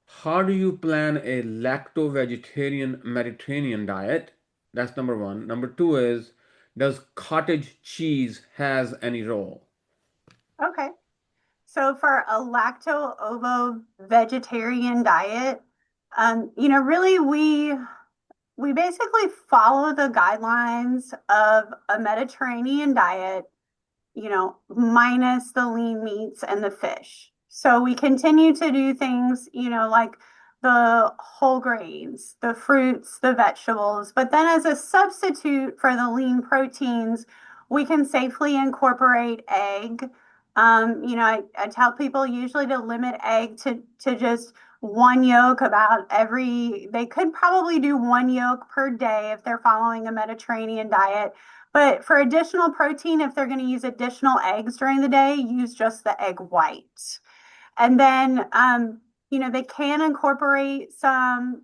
how do you plan a lacto-vegetarian Mediterranean diet? That's number one. Number two is, does cottage cheese has any role? Okay. So for a lacto-ovo vegetarian diet, really we basically follow the guidelines of a Mediterranean diet, minus the lean meats and the fish. So we continue to do things, like the whole grains, the fruits, the vegetables, but then as a substitute for the lean proteins, we can safely incorporate egg. I tell people usually to limit egg to just one yolk they could probably do one yolk per day if they're following a Mediterranean diet. But for additional protein, if they're going to use additional eggs during the day, use just the egg white. And then, they can incorporate some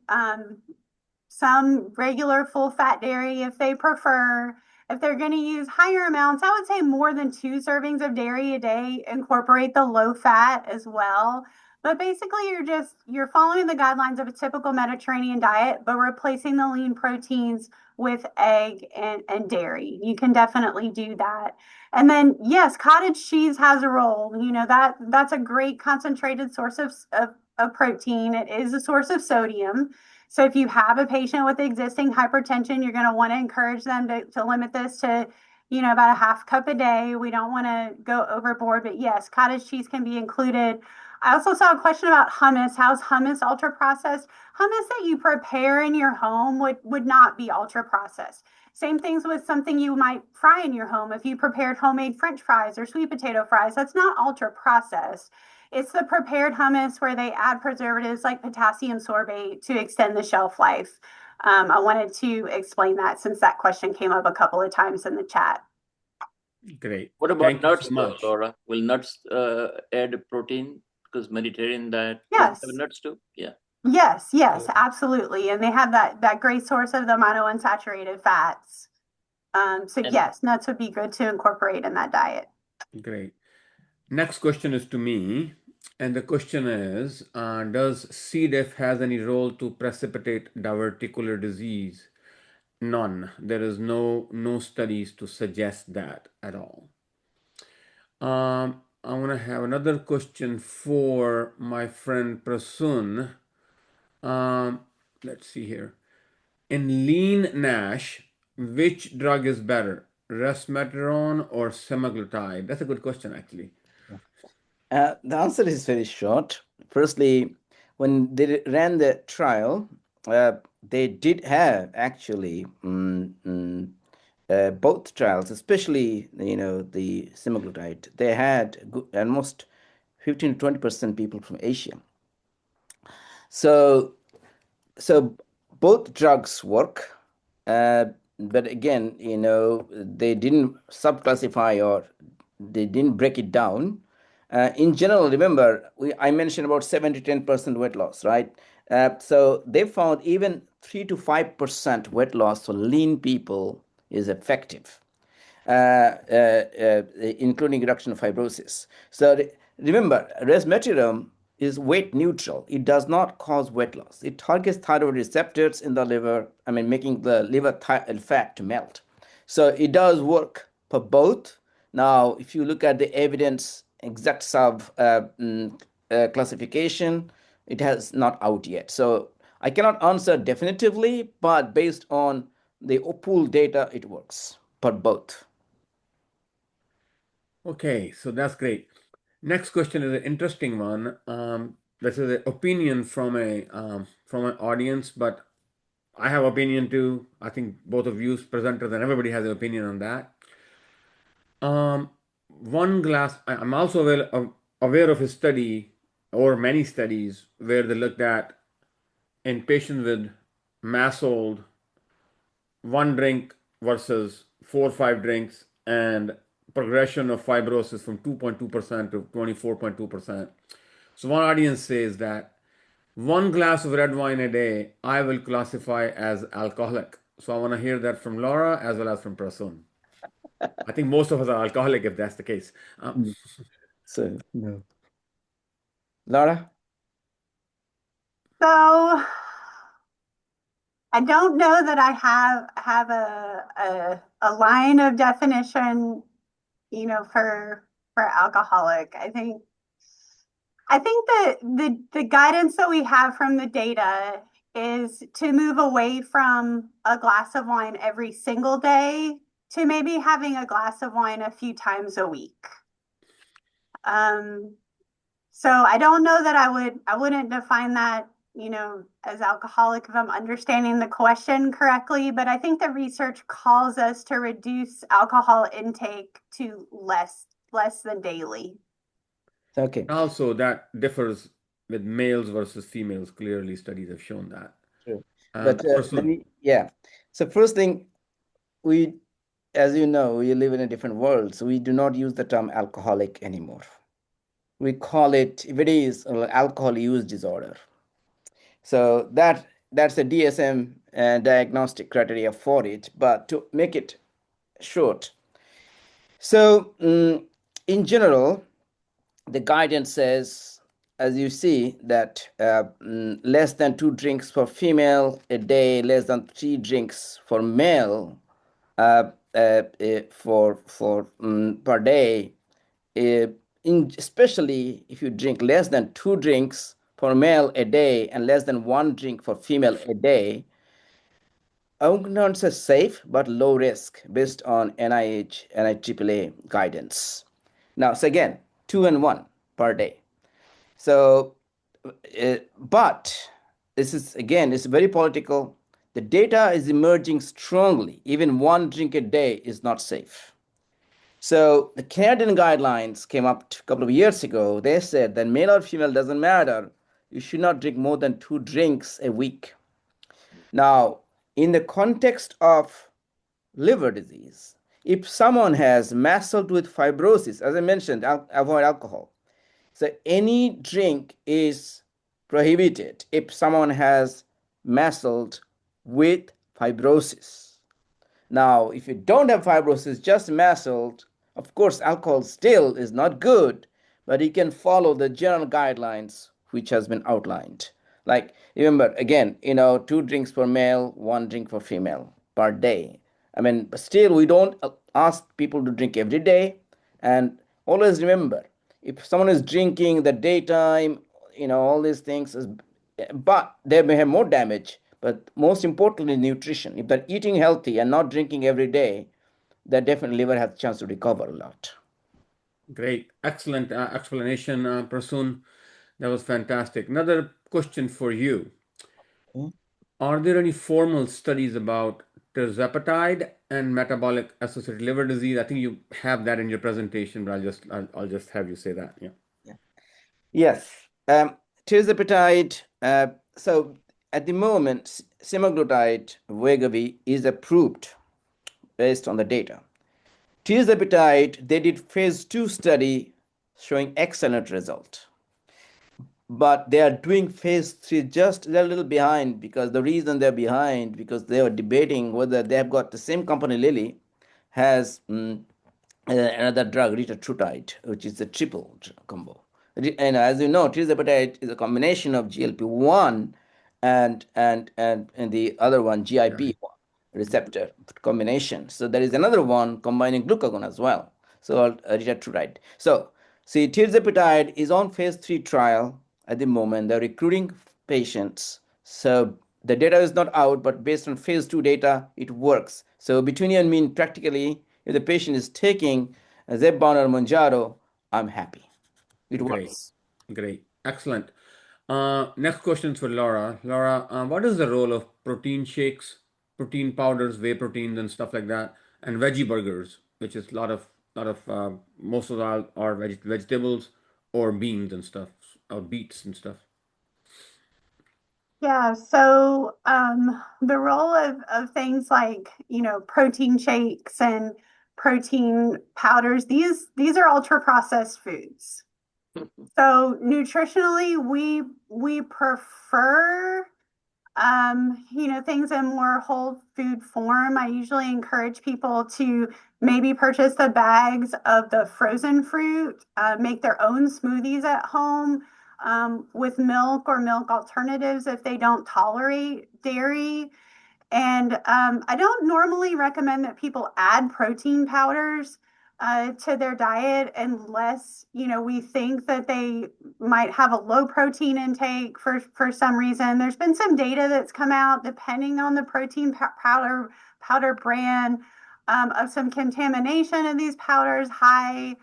regular full fat dairy if they prefer. If they're going to use higher amounts, I would say more than 2 servings of dairy a day, incorporate the low fat as well. But basically, you're following the guidelines of a typical Mediterranean diet, but replacing the lean proteins with egg and dairy. You can definitely do that. And then, yes, cottage cheese has a role. That's a great concentrated source of protein. It is a source of sodium. So if you have a patient with existing hypertension, you're going to want to encourage them to limit this to, about a half cup a day. We don't want to go overboard, but yes, cottage cheese can be included. I also saw a question about hummus. How's hummus ultra processed? Hummus that you prepare in your home would not be ultra processed. Same things with something you might fry in your home. If you prepared homemade French fries or sweet potato fries, that's not ultra processed. It's the prepared hummus where they add preservatives like potassium sorbate to extend the shelf life. I wanted to explain that since that question came up a couple of times in the chat. Great. What about Thank you nuts, so much. Laura? Will nuts add protein? because Mediterranean diet Yes. doesn't have nuts too. Yeah. Yes, absolutely. And they have that great source of the monounsaturated fats. So yes, nuts would be good to incorporate in that diet. Great. Next question is to me, and the question is, does C. diff has any role to precipitate diverticular disease? None. There is no studies to suggest that at all. I want to have another question for my friend Prasun. Let's see here. In lean NASH, which drug is better, resmetirom or semaglutide? That's a good question, actually. The answer is very short. Firstly, when they ran the trial, they did have actually both trials, especially the semaglutide. They had almost 15 to 20% people from Asia. So both drugs work, but again, they didn't subclassify or they didn't break it down. In general, remember, I mentioned about 7 to 10% weight loss, right? So they found even 3 to 5% weight loss for lean people is effective, including reduction of fibrosis. So remember, resmetirom is weight neutral. It does not cause weight loss. It targets thyroid receptors in the liver, making the liver fat to melt. So it does work for both. Now, if you look at the evidence, exact classification, it has not out yet. So I cannot answer definitively, but based on the pool data, it works for both. Okay, so that's great. Next question is an interesting one. This is an opinion from an audience, but I have opinion too. I think both of you presenters and everybody has an opinion on that. One glass. I'm also aware of a study or many studies where they looked at in patients with MASLD, one drink versus 4 or 5 drinks, and progression of fibrosis from 2.2% to 24.2%. So one audience says that one glass of red wine a day, I will classify as alcoholic. So I want to hear that from Laura as well as from Prasun. I think most of us are alcoholic if that's the case. So, no. Laura? So I don't know that I have a line of definition, for alcoholic. I think that the guidance that we have from the data is to move away from a glass of wine every single day to maybe having a glass of wine a few times a week. So I don't know that I wouldn't define that, as alcoholic if I'm understanding the question correctly, but I think the research calls us to reduce alcohol intake to less than daily. Okay. Also, that differs with males versus females. Clearly, studies have shown that. True. But so first thing, as you know, we live in a different world, so we do not use the term alcoholic anymore. We call it, if it is alcohol use disorder. So that's a DSM diagnostic criteria for it. But to make it short, so in general, the guidance says, as you see, that less than 2 drinks for female a day, less than 3 drinks for male per day. Especially if you drink less than 2 drinks for male a day and less than 1 drink for female a day, I would not say safe, but low risk based on NIH and IEEE guidance. Now, so again, 2 and 1 per day. So, but this is, again, it's very political. The data is emerging strongly. Even 1 drink a day is not safe. So the Canadian guidelines came up a couple of years ago. They said that male or female doesn't matter. You should not drink more than 2 drinks a week. Now, in the context of liver disease, if someone has MASLD with fibrosis, as I mentioned, avoid alcohol. So any drink is prohibited if someone has mast cell with fibrosis. Now, if you don't have fibrosis, just mast cell, of course, alcohol still is not good, but you can follow the general guidelines which has been outlined. Like, remember, again, 2 drinks for male, 1 drink for female per day. I mean, still, we don't ask people to drink every day. And always remember, if someone is drinking the daytime, all these things, but they may have more damage. But most importantly, nutrition. If they're eating healthy and not drinking every day, their definitely liver has a chance to recover a lot. Great. Excellent explanation, Prasoon. That was fantastic. Another question for you. Are there any formal studies about tirzepatide and metabolic associated liver disease? I think you have that in your presentation, but I'll just have you say that. Yeah. Yes. Tirzepatide. So at the moment, semaglutide, Wegovy, is approved based on the data. Tirzepatide, they did phase 2 study showing excellent result. But they are doing phase 3 just a little behind, because the reason they're behind, because they are debating whether they have got the same company, Lilly, has another drug, retatrutide, which is a triple combo. And as you know, tirzepatide is a combination of GLP-1 and the other one, GIP receptor combination. So there is another one combining glucagon as well. So retatrutide. So see, tirzepatide is on phase 3 trial at the moment. They're recruiting patients. So the data is not out, but based on phase 2 data, it works. So between you and me, practically, if the patient is taking Zepbound or Mounjaro, I'm happy. It works. Great. Excellent. Next question is for Laura. Laura, what is the role of protein shakes, protein powders, whey proteins, and stuff like that, and veggie burgers, which is a lot of most of our vegetables or beans and stuff, or beets and stuff. Yeah, so the role of things like, protein shakes and protein powders, these are ultra processed foods. So nutritionally, we prefer things in more whole food form. I usually encourage people to maybe purchase the bags of the frozen fruit, make their own smoothies at home with milk or milk alternatives if they don't tolerate dairy. And I don't normally recommend that people add protein powders to their diet unless, we think that they might have a low protein intake for some reason. There's been some data that's come out depending on the protein powder brand of some contamination of these powders, high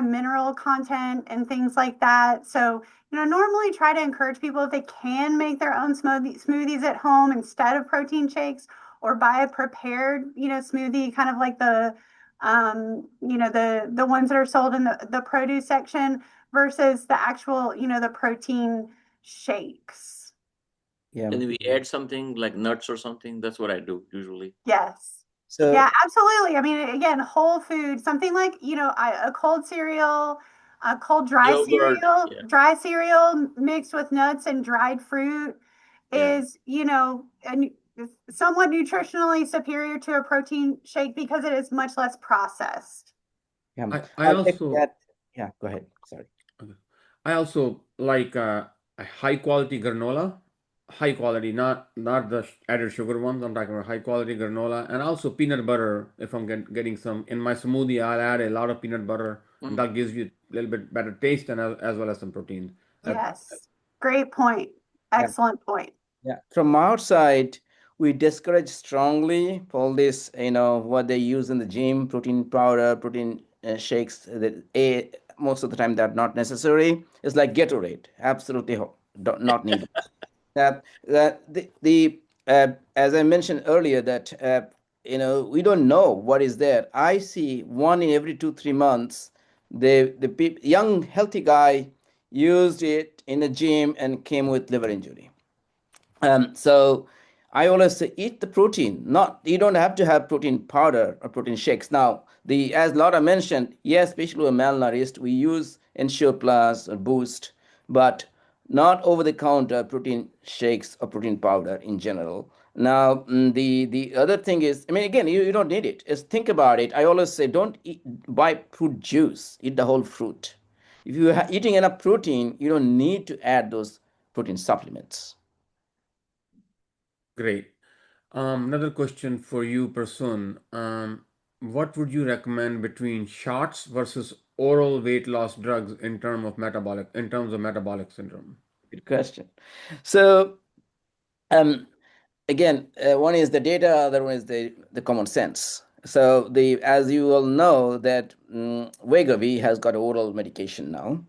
mineral content and things like that. So, normally try to encourage people if they can make their own smoothies at home instead of protein shakes, or buy a prepared, smoothie, kind of like the ones that are sold in the produce section versus the actual, the protein shakes. Yeah. And we add something like nuts or something. That's what I do usually. Yes. So yeah, absolutely. I mean, again, whole food, something like, a cold cereal, a cold Yogurt, yeah. dry cereal mixed with nuts and dried fruit Yeah. is, and somewhat nutritionally superior to a protein shake because it is much less processed. yeah. I also Yeah, go ahead. Sorry. I also like a high quality granola, high quality, not the added sugar ones. I'm talking about high quality granola, and also peanut butter. If I'm getting some in my smoothie, I'll add a lot of peanut butter, and that gives you a little bit better taste and as well as some protein. Yes. Great point. Excellent point. Yeah, from our side, we discourage strongly for all this, what they use in the gym, protein powder, protein shakes, that most of the time they're not necessary. It's like Gatorade, absolutely not needed. As I mentioned earlier, that we don't know what is there. I see one in every 2-3 months. The young healthy guy used it in the gym and came with liver injury. So I always say eat the protein. You don't have to have protein powder or protein shakes. Now, as Laura mentioned, yes, especially who are malnourished, we use Ensure Plus or Boost, but not over-the-counter protein shakes or protein powder in general. Now, the other thing is, I mean, again, you don't need it. Just think about it. I always say don't buy fruit juice. Eat the whole fruit. If you're eating enough protein, you don't need to add those protein supplements. Great. Another question for you, Prasun. What would you recommend between shots versus oral weight loss drugs in terms of metabolic syndrome? Good question. So, again, one is the data, other one is the common sense. So, as you all know, that Wegovy has got oral medication now.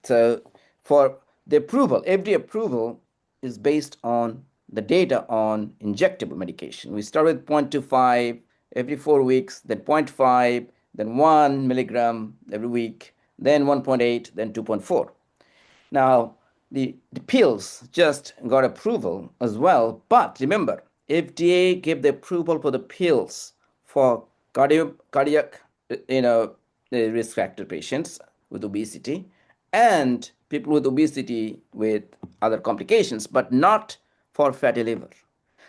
So, for the approval, FDA approval is based on the data on injectable medication. We start with 0.25 every 4 weeks, then 0.5, then 1 milligram every week, then 1.8, then 2.4. Now, the pills just got approval as well, but remember, FDA gave the approval for the pills for cardiac, risk factor patients with obesity and people with obesity with other complications, but not for fatty liver.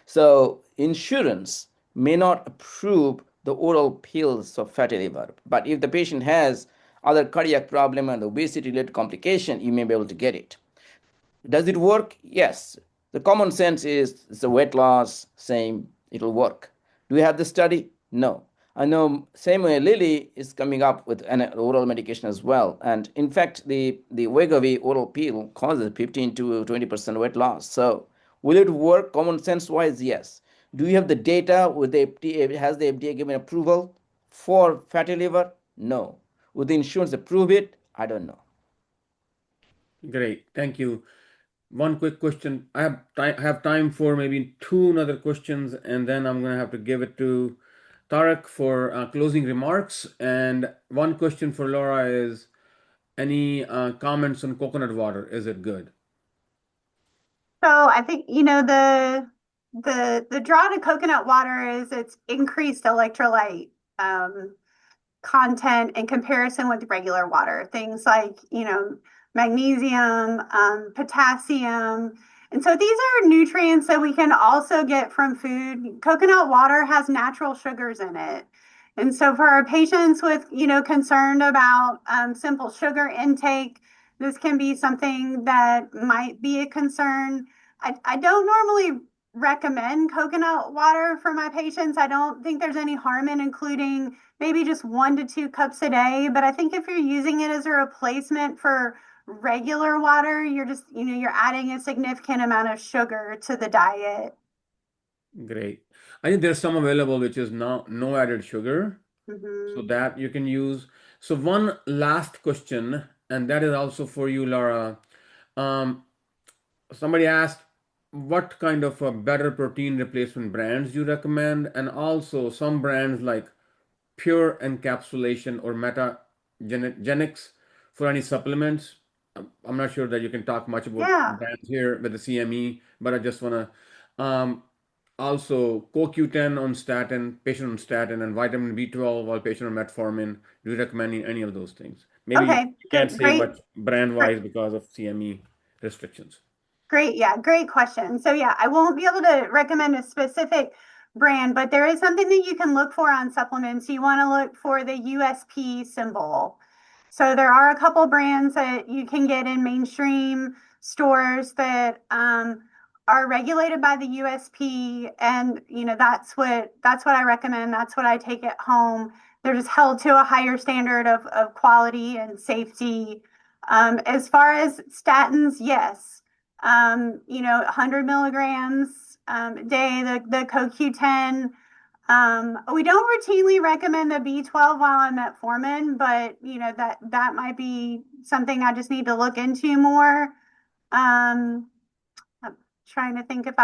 So insurance may not approve the oral pills for fatty liver, but if the patient has other cardiac problem and obesity related complication, you may be able to get it. Does it work? Yes. The common sense is it's a weight loss, same, it'll work. Do we have the study? No. I know same way Lilly is coming up with an oral medication as well. And in fact, the Wegovy oral pill causes 15 to 20% weight loss. So will it work common sense wise? Yes. Do you have the data with the FDA? Has the FDA given approval for fatty liver? No. Would the insurance approve it? I don't know. Great, thank you. One quick question. I have time for maybe two other questions, and then I'm gonna have to give it to Tarek for closing remarks. And one question for Laura is, any comments on coconut water? Is it good? So I think the draw to coconut water is its increased electrolyte content in comparison with regular water. Things like magnesium, potassium. And so these are nutrients that we can also get from food. Coconut water has natural sugars in it. And so for our patients with, concerned about simple sugar intake, this can be something that might be a concern. I don't normally recommend coconut water for my patients. I don't think there's any harm in including maybe just 1 to 2 cups a day. But I think if you're using it as a replacement for regular water, you're just, you're adding a significant amount of sugar to the diet. Great. I think there's some available which is now no added sugar, Mm-hmm. so that you can use. So one last question, and that is also for you, Laura. Somebody asked what kind of a better protein replacement brands you recommend, and also some brands like Pure Encapsulation or Metagenics for any supplements. I'm not sure that you can talk much about Yeah. brands here with the CME, but I just want to also CoQ10 on statin, patient on statin, and vitamin B12 while patient on metformin. Do you recommend any of those things? Maybe Okay. you can't say Great. much brand wise because of CME restrictions. Great. Yeah. Great question. So yeah, I won't be able to recommend a specific brand, but there is something that you can look for on supplements. You want to look for the USP symbol. So there are a couple brands that you can get in mainstream stores that are regulated by the USP, and that's what I recommend. That's what I take at home. They're just held to a higher standard of quality and safety. As far as statins, yes, 100 milligrams a day, the CoQ10. We don't routinely recommend the B12 while I'm at metformin, but that might be something I just need to look into more. I'm trying to think if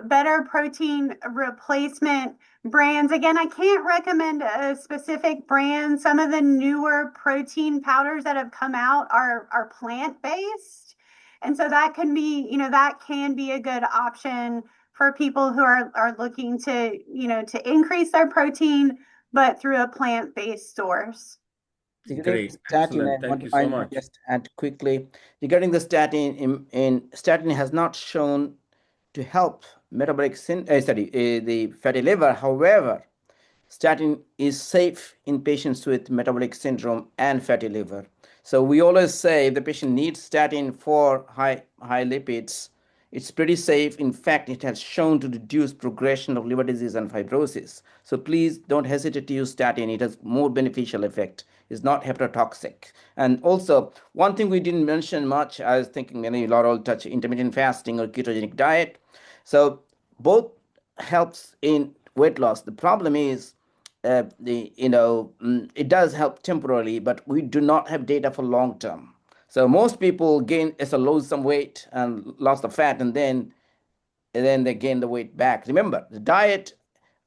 better protein replacement brands. Again, I can't recommend a specific brand. Some of the newer protein powders that have come out are plant-based. And so that can be a good option for people who are looking to, to increase their protein, but through a plant-based source. Regarding Great. statin, I Excellent. want Thank to you so find much. just add quickly. Regarding the statin, statin has not shown to help the fatty liver. However, statin is safe in patients with metabolic syndrome and fatty liver. So we always say if the patient needs statin for high lipids, it's pretty safe. In fact, it has shown to reduce progression of liver disease and fibrosis. So please don't hesitate to use statin. It has more beneficial effect. It's not hepatotoxic. And also, one thing we didn't mention much, I was thinking maybe a lot will touch intermittent fasting or ketogenic diet. So both helps in weight loss. The problem is it does help temporarily, but we do not have data for long term. So most people lose some weight and lost the fat, and then they gain the weight back. Remember, the diet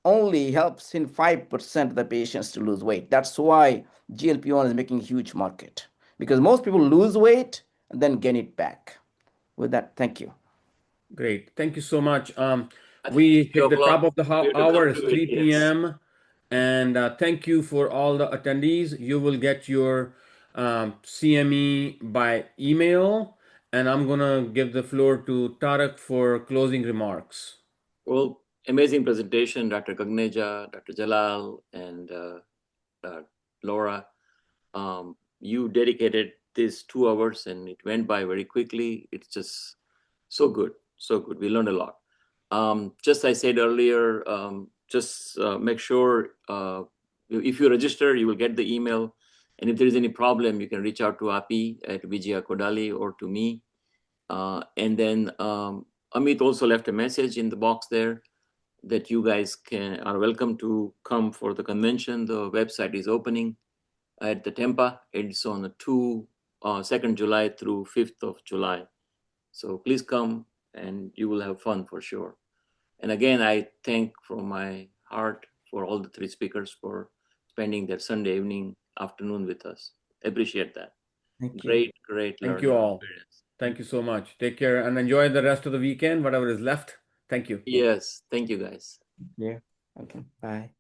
only helps in 5% of the patients to lose weight. That's why GLP-1 is making a huge market, because most people lose weight and then gain it back. With that, thank you. Great. Thank you so much. I think We it's hit the 3 o'clock. top of the We have to hour. It's conclude, 3 yes. p.m. And thank you for all the attendees. You will get your CME by email. And I'm going to give the floor to Tarak for closing remarks. Well, amazing presentation, Dr. Gagneja, Dr. Jalal, and Laura. You dedicated these 2 hours and it went by very quickly. It's just so good, so good. We learned a lot. Just I said earlier, just make sure if you register, you will get the email. And if there is any problem, you can reach out to AAPI at Vijaya Kodali or to me. And then Amit also left a message in the box there that you guys are welcome to come for the convention. The website is opening at the Tampa. It's on the 2nd July through 5th of July. So please come and you will have fun for sure. And again, I thank from my heart for all the 3 speakers for spending their Sunday evening, afternoon with us. Appreciate that. Thank you. Great Thank learning you all. experience. Thank you so much. Take care and enjoy the rest of the weekend, whatever is left. Thank you. Yes, thank you guys. Yeah. Okay. Bye.